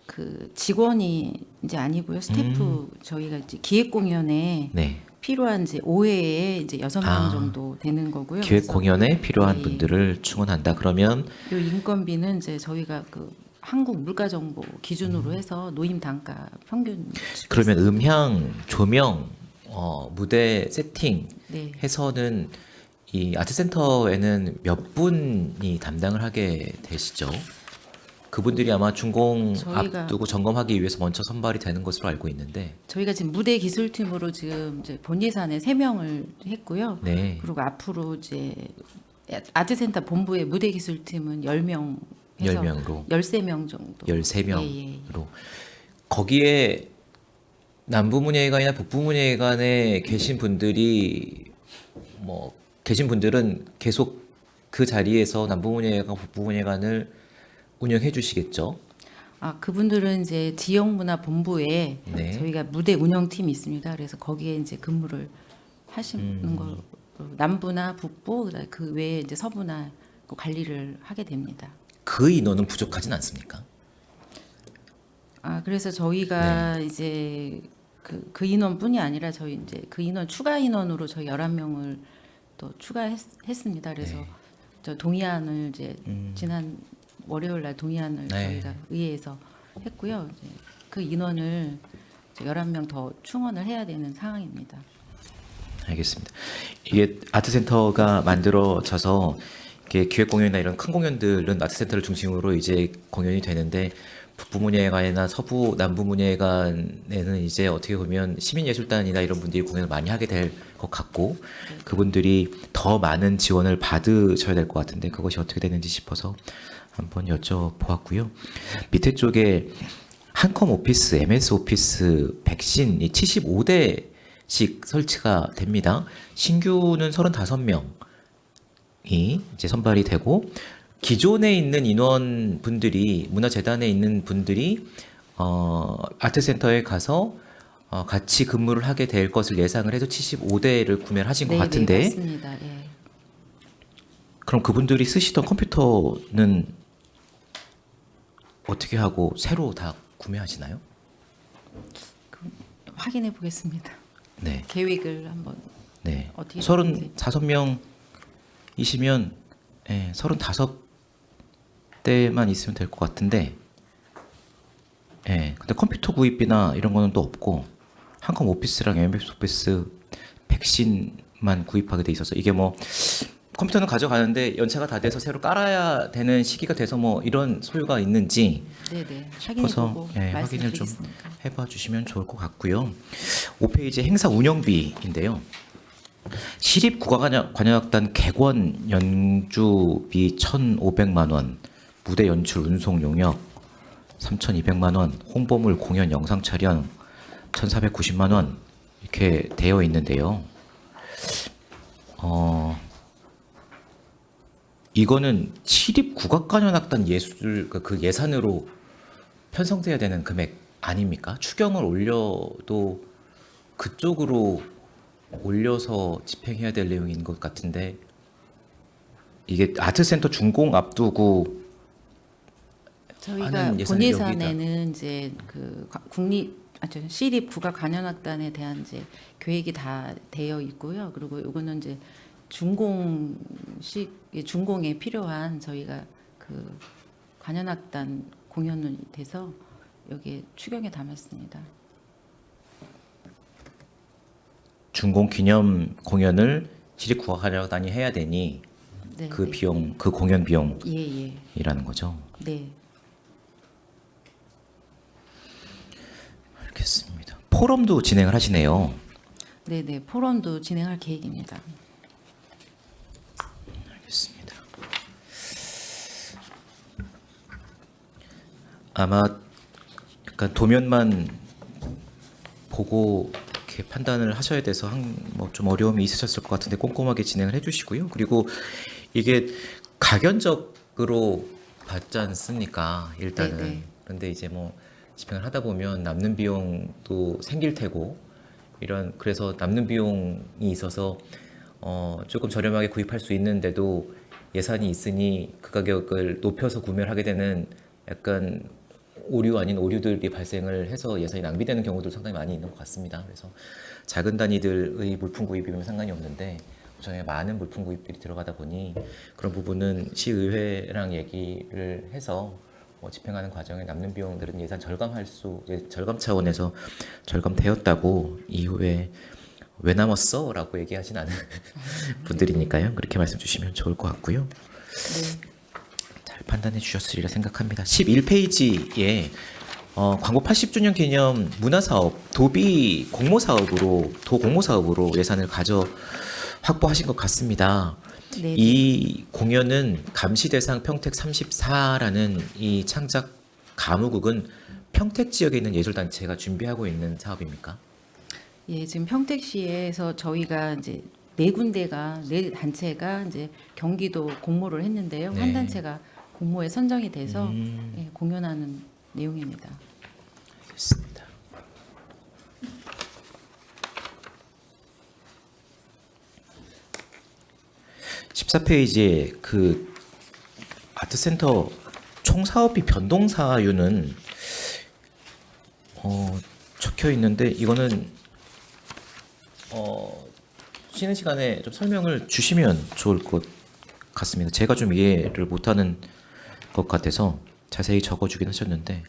그 직원이 이제 아니고요. 스태프 저희가 이제 기획 공연에 네. 필요한 이제 5회에 이제 6명 아, 정도 되는 거고요. 기획 그래서 공연에 필요한 예, 예. 분들을 충원한다. 그러면 요 인건비는 이제 저희가 그 한국 물가정보 기준으로 해서 노임 단가 평균 그러면 음향, 조명, 무대 세팅 네. 해서는 이 아트센터에는 몇 분이 담당을 하게 되시죠? 그분들이 아마 준공 저희가- 앞두고 점검하기 위해서 먼저 선발이 되는 것으로 알고 있는데, 저희가 지금 무대 기술팀으로 지금 이제 본 예산에 3명을 했고요. 네, 그리고 앞으로 이제 아트센터 본부의 무대 기술팀은 10명 해서 10명으로 13명 정도. 13명으로 예, 예. 거기에 남부문예회관이나 북부문예회관에 계신 분들이 뭐 계신 분들은 계속 그 자리에서 남부문예회관, 북부문예회관을 운영해 주시겠죠? 아, 그분들은 이제 지역문화 본부에 네. 저희가 무대 운영팀이 있습니다. 그래서 거기에 이제 근무를 하시는 거 남부나 북부 그다음에 그 외에 이제 서부나 그 관리를 하게 됩니다. 그 인원은 부족하진 않습니까? 아, 그래서 저희가 네. 이제 그 인원뿐이 아니라 저희 이제 그 인원 추가 인원으로 저희 11명을 또 추가했습니다. 그래서 네. 저 동의안을 이제 지난 월요일 날 동의안을 네. 저희가 의회에서 했고요. 이제 그 인원을 이제 11명 더 충원을 해야 되는 상황입니다. 알겠습니다. 이게 아트센터가 만들어져서 이렇게 기획 공연이나 이런 큰 공연들은 아트센터를 중심으로 이제 공연이 되는데 북부문예회관이나 서부 남부문예회관에는 이제 어떻게 보면 시민예술단이나 이런 분들이 공연을 많이 하게 될 것 같고 그분들이 더 많은 지원을 받으셔야 될 것 같은데 그것이 어떻게 되는지 싶어서 한번 여쭤보았고요. 밑에 쪽에 한컴 오피스, MS 오피스, 백신이 75대씩 설치가 됩니다. 신규는 35명이 이제 선발이 되고 기존에 있는 인원분들이 문화재단에 있는 분들이 아트센터에 가서 같이 근무를 하게 될 것을 예상을 해서 75대를 구매를 하신 것 같은데 네, 맞습니다. 예. 그럼 그분들이 쓰시던 컴퓨터는 어떻게 하고 새로 다 구매하시나요? 확인해 보겠습니다. 네. 계획을 한번 네. 어떻게 35명이시면 예, 35대만 있으면 될 것 같은데 예, 근데 컴퓨터 구입비나 이런 거는 또 없고 한컴 오피스랑 MS 오피스 백신만 구입하게 돼 있어서 이게 뭐 컴퓨터는 가져가는데 연차가 다 돼서 새로 깔아야 되는 시기가 돼서 뭐 이런 소유가 있는지 네네 싶어서 확인해보고 예, 확인을 좀 말씀드리겠습니다. 해봐 주시면 좋을 것 같고요. 5페이지 행사 운영비인데요. 시립국악관현악단 객원 연주비 1,500만 원, 무대 연출 운송 용역 3,200만 원, 홍보물 공연 영상 촬영 1,490만 원 이렇게 되어 있는데요. 이거는 시립 국악관현악단 예술 그 예산으로 편성돼야 되는 금액 아닙니까? 추경을 올려도 그쪽으로 올려서 집행해야 될 내용인 것 같은데 이게 아트센터 준공 앞두고 저희가 하는 예산이 본 여기다. 예산에는 이제 그 시립 국악 관현악단에 대한 이제 계획이 다 되어 있고요. 그리고 이거는 이제 준공에 필요한 저희가 그 관현악단 공연이 돼서 여기에 추경에 담았습니다. 준공 기념 공연을 시립 국악관현악단이 해야 되니 네, 그 네. 비용, 그 공연 비용이라는 예. 거죠. 네. 알겠습니다. 포럼도 진행을 하시네요. 네, 네. 포럼도 진행할 계획입니다. 알겠습니다. 아마 약간 도면만 보고 이렇게 판단을 하셔야 돼서 뭐 좀 어려움이 있으셨을 것 같은데 꼼꼼하게 진행을 해주시고요. 그리고 이게 가견적으로 받지 않습니까? 일단은. 네, 네. 그런데 이제 뭐 집행을 하다 보면 남는 비용도 생길 테고 그래서 남는 비용이 있어서 조금 저렴하게 구입할 수 있는데도 예산이 있으니 그 가격을 높여서 구매를 하게 되는 약간 오류 아닌 오류들이 발생을 해서 예산이 낭비되는 경우도 상당히 많이 있는 것 같습니다. 그래서 작은 단위들의 물품 구입이면 상관이 없는데 저희 많은 물품 구입들이 들어가다 보니 그런 부분은 시의회랑 얘기를 해서 집행하는 과정에 남는 비용들은 예산 절감 차원에서 절감되었다고 이후에 왜 남았어? 라고 얘기하진 않은 분들이니까요. 그렇게 말씀 주시면 좋을 것 같고요. 잘 판단해 주셨으리라 생각합니다. 11페이지에 광고 80주년 기념 문화사업 도비 공모사업으로 예산을 확보하신 것 같습니다. 네. 이 공연은 감시대상 평택 34라는 이 창작 가무국은 평택 지역에 있는 예술단체가 준비하고 있는 사업입니까? 예, 지금 평택시에서 저희가 이제 네 단체가 이제 경기도 공모를 했는데요. 네. 한 단체가 공모에 선정이 돼서 예, 공연하는 내용입니다. 알겠습니다. (14페이지에) 그 아트센터 총사업비 변동 사유는 적혀 있는데 이거는 쉬는 시간에 좀 설명을 주시면 좋을 것 같습니다. 제가 좀 이해를 못하는 것 같아서 자세히 적어주긴 하셨는데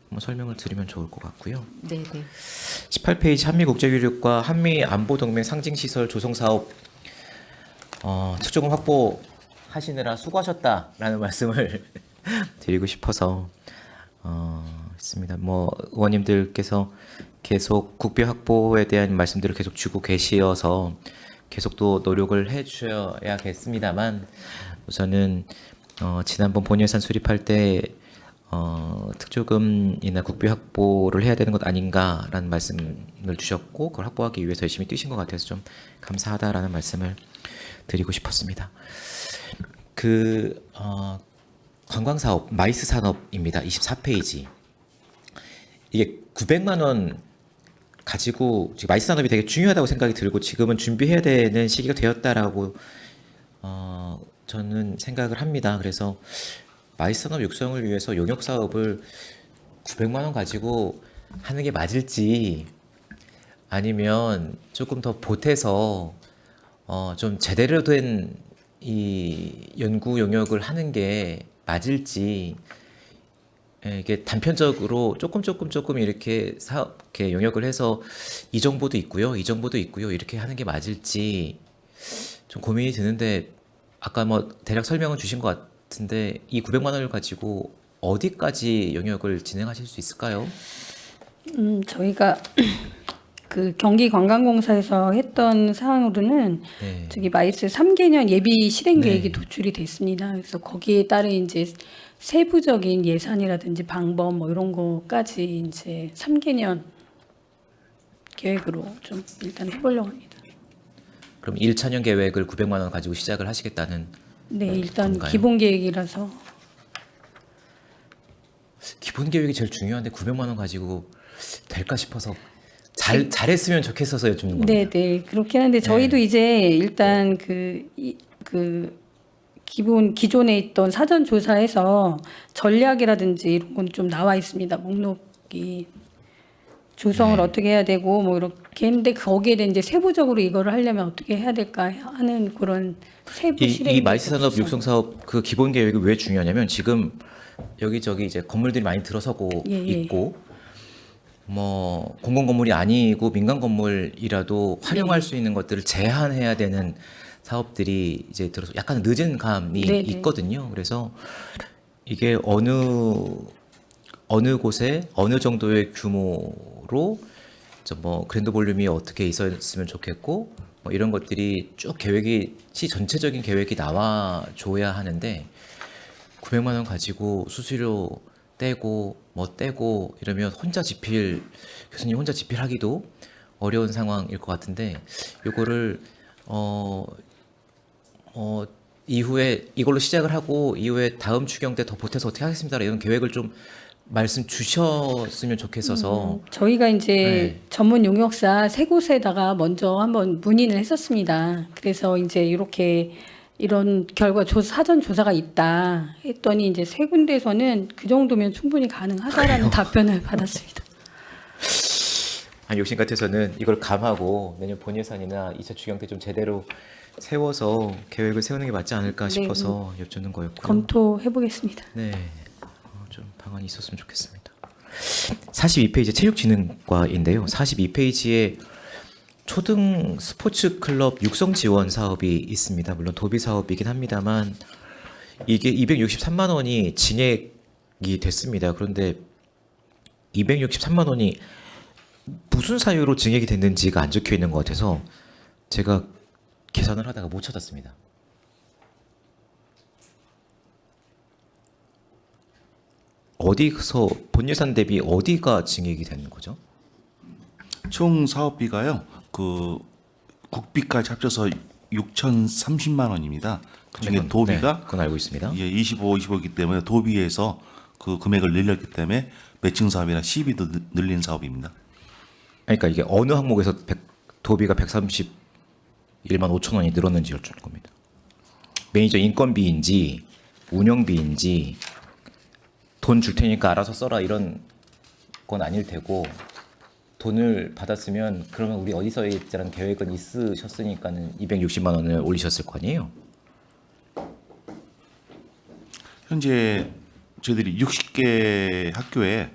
한번 설명을 드리면 좋을 것 같고요. 네, 네. 18페이지 한미국제교육과 한미안보동맹 상징시설 조성사업 특조금 확보하시느라 수고하셨다라는 말씀을 드리고 싶어서 있습니다. 뭐 의원님들께서 계속 국비 확보에 대한 말씀들을 계속 주고 계시어서 계속 또 노력을 해주셔야겠습니다만 우선은 지난번 본예산 수립할 때 특조금이나 국비 확보를 해야 되는 것 아닌가라는 말씀을 주셨고 그걸 확보하기 위해서 열심히 뛰신 것 같아서 좀 감사하다라는 말씀을 드리고 싶었습니다. 관광사업 마이스 산업입니다. 24페이지. 이게 900만 원 가지고 지금 마이스 산업이 되게 중요하다고 생각이 들고 지금은 준비해야 되는 시기가 되었다라고 저는 생각을 합니다. 그래서 마이스 산업 육성을 위해서 용역 사업을 900만 원 가지고 하는 게 맞을지 아니면 조금 더 보태서 좀 제대로 된 이 연구 용역을 하는 게 맞을지 이게 단편적으로 조금 이렇게 이렇게 용역을 해서 이 정보도 있고요, 이 정보도 있고요 이렇게 하는 게 맞을지 좀 고민이 드는데 아까 뭐 대략 설명은 주신 것 같은데 이 900만 원을 가지고 어디까지 용역을 진행하실 수 있을까요? 저희가 그 경기관광공사에서 했던 사항으로는 네. 저기 마이스 3개년 예비 실행 계획이 네. 도출이 됐습니다. 그래서 거기에 따른 이제 세부적인 예산이라든지 방법 뭐 이런 거까지 이제 3개년 계획으로 좀 일단 해보려고 합니다. 그럼 1차년 계획을 900만 원 가지고 시작을 하시겠다는 네, 일단 건가요? 기본 계획이라서 기본 계획이 제일 중요한데 900만 원 가지고 될까 싶어서 잘했으면 좋겠어서 여쭙는 겁니다. 네, 네. 그렇긴 한데 저희도 이제 일단 기존에 있던 사전 조사에서 전략이라든지 이런 건 좀 나와 있습니다. 목록이 조성을 네. 어떻게 해야 되고 뭐 이렇게 했는데 거기에 대해 이제 세부적으로 이거를 하려면 어떻게 해야 될까 하는 그런 세부 실행. 이 마이스산업 육성 사업 그 기본 계획이 왜 중요하냐면 지금 여기저기 이제 건물들이 많이 들어서고 예, 예. 있고 뭐 공공 건물이 아니고 민간 건물이라도 활용할 수 있는 것들을 제한해야 되는 사업들이 이제 들어서 약간 늦은 감이 네, 네. 있거든요. 그래서 이게 어느 곳에 어느 정도의 규모로 뭐 그랜드 볼륨이 어떻게 있었으면 좋겠고 뭐 이런 것들이 쭉 계획이 시 전체적인 계획이 나와줘야 하는데 900만 원 가지고 수수료 떼고 뭐 떼고 이러면 교수님 혼자 집필하기도 어려운 상황일 것 같은데 요거를 이후에 이걸로 시작을 하고 이후에 다음 추경 때 더 보태서 어떻게 하겠습니다 이런 계획을 좀 말씀 주셨으면 좋겠어서 저희가 이제 네. 전문 용역사 세 곳에다가 먼저 한번 문의를 했었습니다. 그래서 이제 이렇게 이런 결과 사전 조사가 있다 했더니 이제 세 군데에서는 그 정도면 충분히 가능하다라는 답변을 받았습니다. 욕심 같아서는 이걸 감하고 내년 본 예산이나 2차 추경 때 좀 제대로 세워서 계획을 세우는 게 맞지 않을까 네. 싶어서 여쭙는 거였고요. 검토해 보겠습니다. 네, 좀 방안이 있었으면 좋겠습니다. 42페이지 체육진흥과인데요. 42페이지에 초등 스포츠 클럽 육성 지원 사업이 있습니다. 물론 도비 사업이긴 합니다만 이게 263만 원이 증액이 됐습니다. 그런데 263만 원이 무슨 사유로 증액이 됐는지가 안 적혀 있는 것 같아서 제가 계산을 하다가 못 찾았습니다. 어디서 본 예산 대비 어디가 증액이 되는 거죠? 총 사업비가요. 그 국비까지 합쳐서 6,030만 원입니다. 그중에 도비가 네, 그건 알고 있습니다. 25이기 때문에 도비에서 그 금액을 늘렸기 때문에 매칭 사업이나 시비도 늘린 사업입니다. 그러니까 이게 어느 항목에서 도비가 131만 5천 원이 늘었는지 여쭙는 겁니다. 매니저 인건비인지 운영비인지 돈 줄 테니까 알아서 써라 이런 건 아닐 테고 돈을 받았으면 그러면 우리 어디 써야겠다는 계획은 있으셨으니까는 260만 원을 올리셨을 거 아니에요? 현재 저희들이 60개 학교에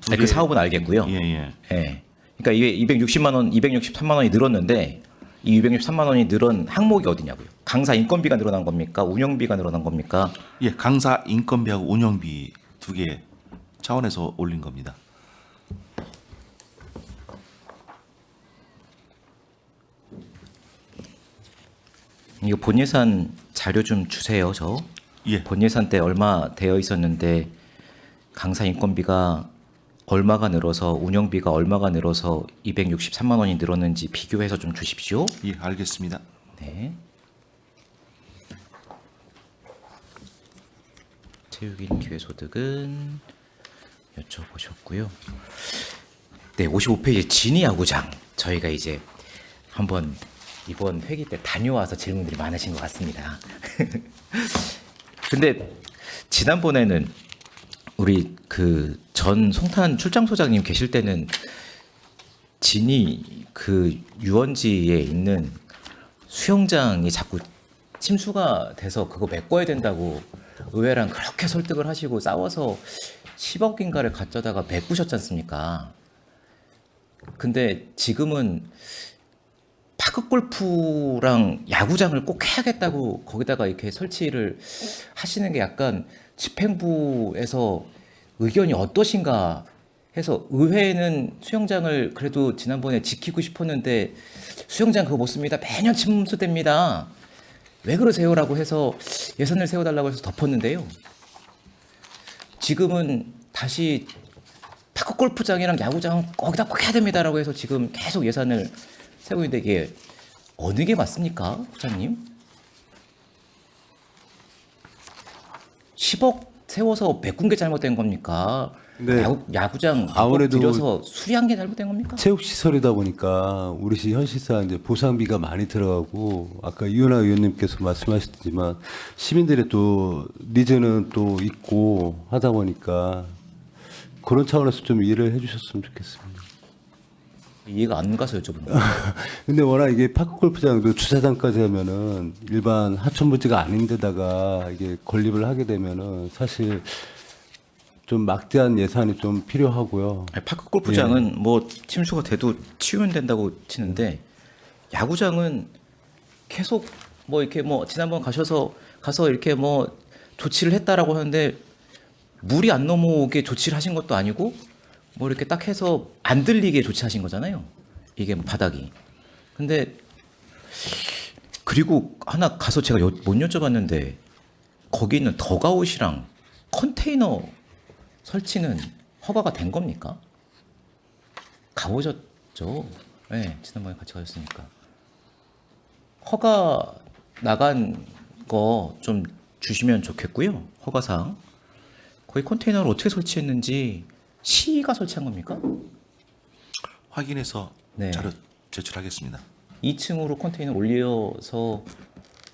두 네, 그 개- 사업은 알겠고요. 예. 예. 그러니까 이게 260만 원, 263만 원이 늘었는데 이 263만 원이 늘은 항목이 어디냐고요? 강사 인건비가 늘어난 겁니까? 운영비가 늘어난 겁니까? 예, 강사 인건비하고 운영비 두 개 차원에서 올린 겁니다. 이거 본 예산 자료 좀 주세요. 예. 본 예산 때 얼마 되어 있었는데 강사 인건비가 얼마가 늘어서 운영비가 얼마가 늘어서 263만 원이 늘었는지 비교해서 좀 주십시오. 예, 알겠습니다. 네. 체육인 기회소득은 여쭤보셨고요. 네, 55페이지 진이 야구장 저희가 이제 한번 이번 회기 때 다녀와서 질문들이 많으신 것 같습니다. 근데 지난번에는 우리 그 전 송탄 출장소장님 계실 때는 진이 그 유원지에 있는 수영장이 자꾸 침수가 돼서 그거 메꿔야 된다고 의회랑 그렇게 설득을 하시고 싸워서 10억인가를 가져다가 메꾸셨지 않습니까? 근데 지금은 파크 골프랑 야구장을 꼭 해야겠다고 거기다가 이렇게 설치를 하시는 게 약간 집행부에서 의견이 어떠신가 해서 의회는 수영장을 그래도 지난번에 지키고 싶었는데 수영장 그거 못 씁니다. 매년 침수됩니다. 왜 그러세요라고 해서 예산을 세워달라고 해서 덮었는데요. 지금은 다시 파크 골프장이랑 야구장 거기다 꼭 해야 됩니다라고 해서 지금 계속 예산을 세우고 있는데 이게 어느 게 맞습니까, 부장님? 10억 세워서 메꾼 게 잘못된 겁니까? 네. 야구장 아무래도 들여서 수리한 게 잘못된 겁니까? 체육 시설이다 보니까 우리 시 현실상 이제 보상비가 많이 들어가고 아까 이윤아 의원님께서 말씀하셨지만 시민들의 또 니즈는 또 있고 하다 보니까 그런 차원에서 좀 이해를 해주셨으면 좋겠습니다. 이해가 안 가서 여쭤본 거예요. 근데 워낙 이게 파크 골프장도 주차장까지 하면은 일반 하천부지가 아닌데다가 이게 건립을 하게 되면은 사실 좀 막대한 예산이 좀 필요하고요. 아니, 파크 골프장은 뭐 침수가 돼도 치우면 된다고 치는데 야구장은 계속 뭐 이렇게 뭐 지난번 가서 이렇게 뭐 조치를 했다라고 하는데 물이 안 넘어오게 조치를 하신 것도 아니고 뭐 이렇게 딱 해서 안 들리게 조치하신 거잖아요. 이게 뭐 바닥이. 근데 그리고 하나 가서 제가 못 여쭤봤는데 거기 있는 덕아웃이랑 컨테이너 설치는 허가가 된 겁니까? 가보셨죠? 네, 지난번에 같이 가셨으니까. 허가 나간 거 좀 주시면 좋겠고요. 허가사항. 거기 컨테이너를 어떻게 설치했는지 시가 설치한 겁니까? 확인해서 네. 자료 제출하겠습니다. 2층으로 컨테이너 올려서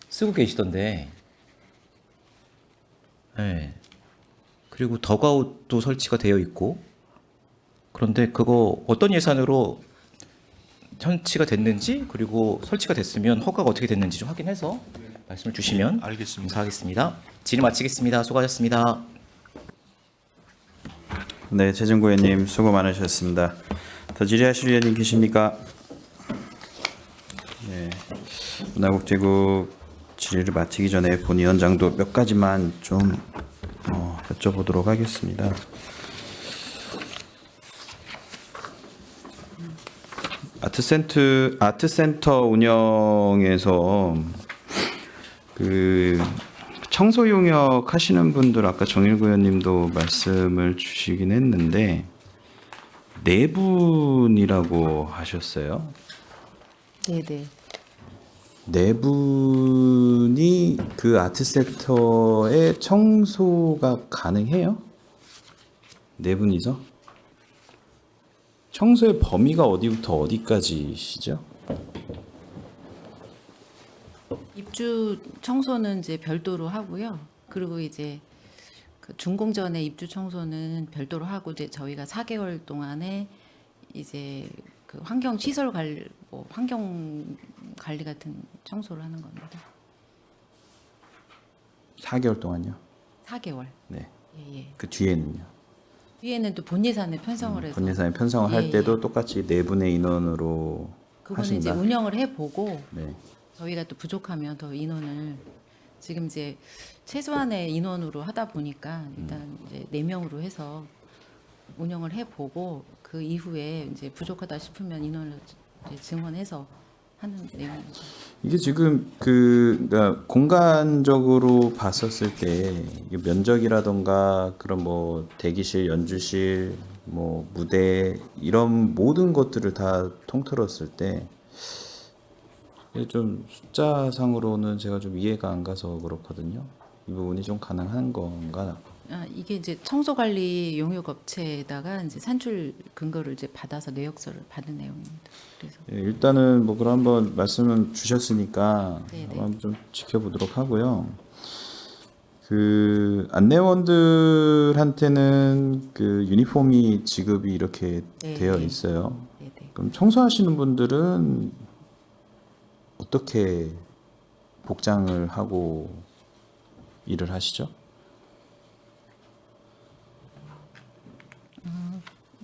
쓰고 계시던데. 네. 그리고 덕아웃도 설치가 되어 있고. 그런데 그거 어떤 예산으로 설치가 됐는지 그리고 설치가 됐으면 허가가 어떻게 됐는지 좀 확인해서 말씀을 주시면 알겠습니다. 감사하겠습니다. 질의 마치겠습니다. 수고하셨습니다. 네, 최진구 의원님 수고 많으셨습니다. 더 질의하실 의원님 계십니까? 네, 문화국제국 질의를 마치기 전에 본 위원장도 몇 가지만 좀 여쭤보도록 하겠습니다. 아트센터 운영에서 그 청소 용역 하시는 분들 아까 정일구 의원님도 말씀을 주시긴 했는데 네 분이라고 하셨어요. 네네. 네 분이 그 아트센터에 청소가 가능해요? 네 분이서? 청소의 범위가 어디부터 어디까지시죠? 입주 청소는 이제 별도로 하고요. 그리고 이제 그 준공 전에 입주 청소는 별도로 하고 이제 저희가 4개월 동안에 이제 그 환경 시설 관리, 뭐 환경 관리 같은 청소를 하는 겁니다. 4개월 동안요? 4개월. 네. 예, 예. 그 뒤에는요? 뒤에는 또 본 예산을 편성을 해서 본 예산에 편성을 예, 할 때도 예. 똑같이 네 분의 인원으로 그거는 이제 하신다. 운영을 해보고 네. 저희가 또 부족하면 더 인원을 지금 이제 최소한의 인원으로 하다 보니까 일단 이제 4명으로 해서 운영을 해보고 그 이후에 이제 부족하다 싶으면 인원을 이제 증원해서 하는 내용입니다. 이게 지금 그러니까 공간적으로 봤었을 때 이게 면적이라던가 그런 뭐 대기실, 연주실, 뭐 무대 이런 모든 것들을 다 통틀었을 때 이게 좀 숫자상으로는 제가 좀 이해가 안 가서 그렇거든요. 이 부분이 좀 가능한 건가? 이게 이제 청소관리 용역업체에다가 이제 산출 근거를 이제 받아서 내역서를 받은 내용입니다. 그래서 예, 일단은 뭐 그럼 한번 말씀을 주셨으니까 네네. 한번 좀 지켜보도록 하고요. 그 안내원들한테는 그 유니폼이 지급이 이렇게 네. 되어 있어요. 네네. 그럼 청소하시는 분들은 어떻게 복장을 하고 일을 하시죠?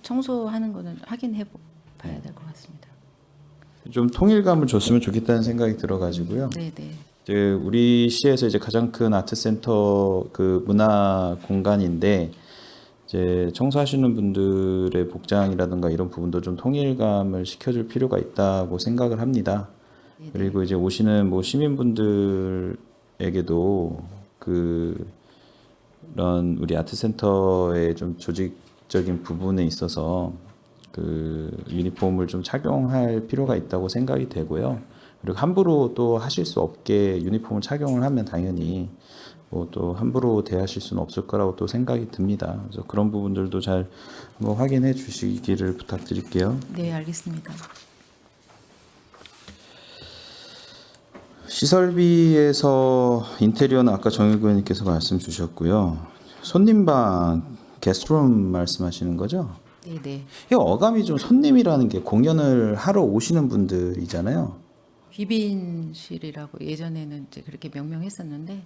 청소하는 거는 확인해 봐야 될 것 같습니다. 좀 통일감을 줬으면 좋겠다는 생각이 들어가지고요. 네네. 이제 우리 시에서 이제 가장 큰 아트센터 그 문화 공간인데 이제 청소하시는 분들의 복장이라든가 이런 부분도 좀 통일감을 시켜줄 필요가 있다고 생각을 합니다. 네네. 그리고 이제 오시는 뭐 시민분들에게도 그런 우리 아트센터의 좀 조직적인 부분에 있어서 그 유니폼을 좀 착용할 필요가 있다고 생각이 되고요. 그리고 함부로 또 하실 수 없게 유니폼을 착용을 하면 당연히 뭐 또 함부로 대하실 수는 없을 거라고 또 생각이 듭니다. 그래서 그런 부분들도 잘 한번 확인해 주시기를 부탁드릴게요. 네, 알겠습니다. 시설비에서 인테리어는 아까 정일구 의원님께서 말씀 주셨고요. 손님방 게스트룸 말씀하시는 거죠? 네, 네. 이 어감이 좀 손님이라는 게 공연을 하러 오시는 분들이잖아요. 귀빈실이라고 예전에는 이제 그렇게 명명했었는데,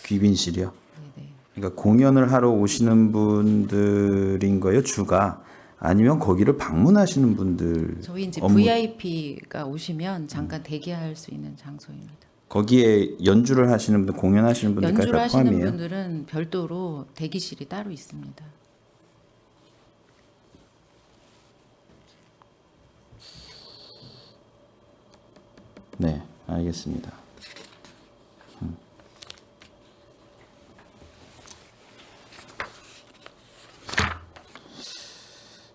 귀빈실이요. 네, 네. 그러니까 공연을 하러 오시는 분들인 거예요, 주가. 아니면 거기를 방문하시는 분들. 저희 이제 업무- VIP가 오시면 잠깐 대기할 수 있는 장소입니다. 거기에 연주를 하시는 분, 공연하시는 분들까지 연주를 다 하시는 포함이에요. 분들은 별도로 대기실이 따로 있습니다. 네, 알겠습니다.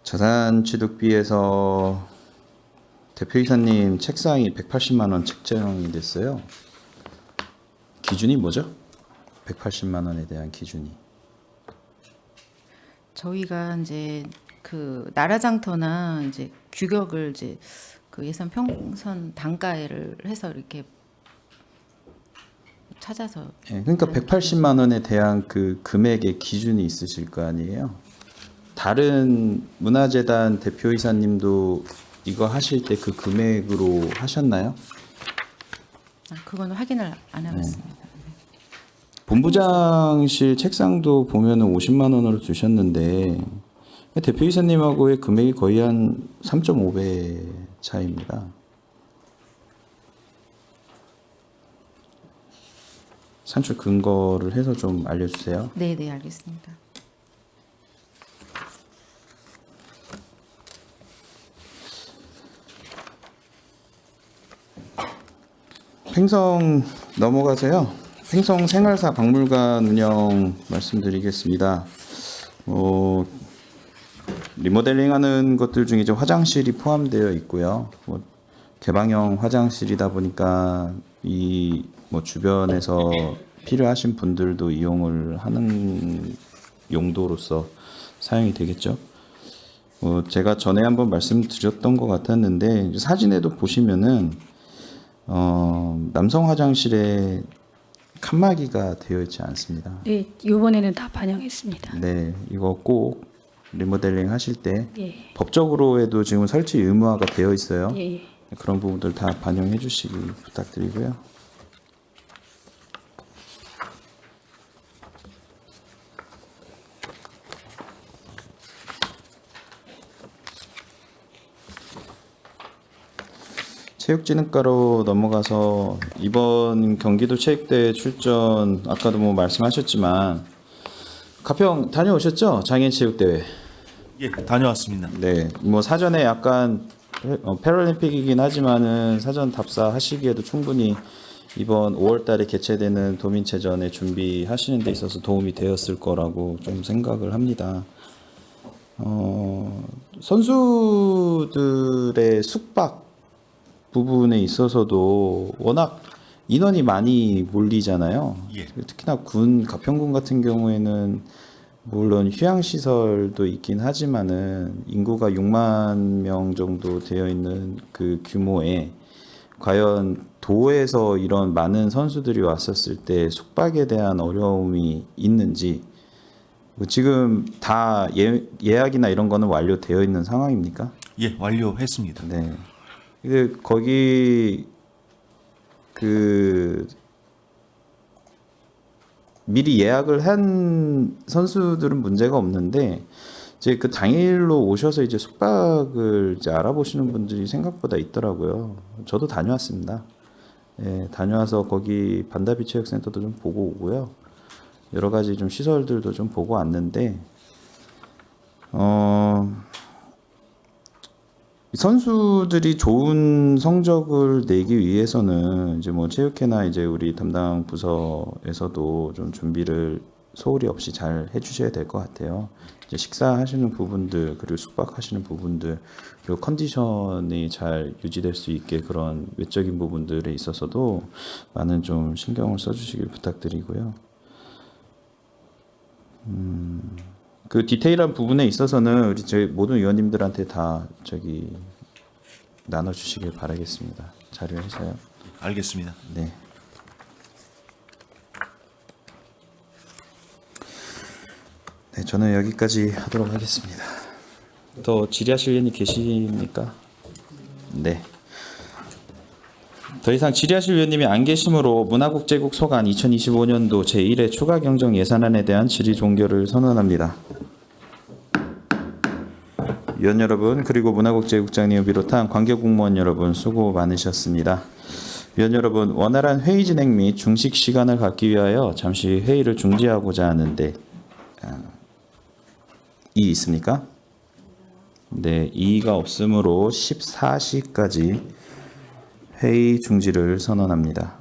자산 취득비에서 대표이사님 책상이 180만 원 책정이 됐어요. 기준이 뭐죠? 180만 원에 대한 기준이. 저희가 이제 그 나라장터나 이제 규격을 이제 그 예산 평선 단가를 해서 이렇게 찾아서 예, 그러니까 180만 원에 대한 그 금액의 기준이 있으실 거 아니에요. 다른 문화재단 대표이사님도 이거 하실 때 그 금액으로 하셨나요? 그거는 확인을 안 해봤습니다. 본부장실 책상도 보면은 50만 원으로 주셨는데 대표이사님하고의 금액이 거의 한 3.5배 차이입니다. 산출 근거를 해서 좀 알려주세요. 네, 네, 알겠습니다. 횡성 넘어가서요. 횡성 생활사 박물관 운영 말씀드리겠습니다. 리모델링하는 것들 중에 이제 화장실이 포함되어 있고요. 개방형 화장실이다 보니까 이 주변에서 필요하신 분들도 이용을 하는 용도로서 사용이 되겠죠. 제가 전에 한번 말씀드렸던 것 같았는데 사진에도 보시면은 남성 화장실에 칸막이가 되어 있지 않습니다. 네, 이번에는 다 반영했습니다. 네, 이거 꼭 리모델링 하실 때 예, 법적으로 해도 지금 설치 의무화가 되어 있어요. 예, 예. 그런 부분들 다 반영해 주시기 부탁드리고요. 체육진흥과로 넘어가서 이번 경기도 체육대회 출전 아까도 말씀하셨지만 가평 다녀오셨죠? 장애인체육대회. 예, 다녀왔습니다. 네, 사전에 약간 패럴림픽이긴 하지만은 사전 답사하시기에도 충분히 이번 5월달에 개최되는 도민체전에 준비하시는 데 있어서 도움이 되었을 거라고 좀 생각을 합니다. 선수들의 숙박 부분에 있어서도 워낙 인원이 많이 몰리잖아요. 예. 특히나 가평군 같은 경우에는 물론 휴양시설도 있긴 하지만은 인구가 6만 명 정도 되어 있는 그 규모에 과연 도에서 이런 많은 선수들이 왔었을 때 숙박에 대한 어려움이 있는지 지금 다 예약이나 이런 거는 완료되어 있는 상황입니까? 예, 완료했습니다. 네. 근데 거기 미리 예약을 한 선수들은 문제가 없는데 이제 그 당일로 오셔서 이제 숙박을 이제 알아보시는 분들이 생각보다 있더라고요. 저도 다녀왔습니다. 예, 다녀와서 거기 반다비 체육센터도 좀 보고 오고요. 여러 가지 좀 시설들도 좀 보고 왔는데 선수들이 좋은 성적을 내기 위해서는 이제 체육회나 이제 우리 담당 부서에서도 좀 준비를 소홀히 없이 잘 해주셔야 될 것 같아요. 이제 식사하시는 부분들 그리고 숙박하시는 부분들 그리고 컨디션이 잘 유지될 수 있게 그런 외적인 부분들에 있어서도 많은 좀 신경을 써주시길 부탁드리고요. 그 디테일한 부분에 있어서는 우리 저희 모든 의원님들한테 다 나눠주시길 바라겠습니다. 자료해서요. 알겠습니다. 네. 네, 저는 여기까지 하도록 하겠습니다. 더 질의하실 의원이 계십니까? 네. 더 이상 질의하실 의원님이 안 계시므로 문화국제국 소관 2025년도 제1회 추가 경정 예산안에 대한 질의 종결을 선언합니다. 위원 여러분 그리고 문화국제국장님을 비롯한 관계공무원 여러분 수고 많으셨습니다. 위원 여러분 원활한 회의 진행 및 중식 시간을 갖기 위하여 잠시 회의를 중지하고자 하는데 이의 있습니까? 네, 이의가 없으므로 14시까지 회의 중지를 선언합니다.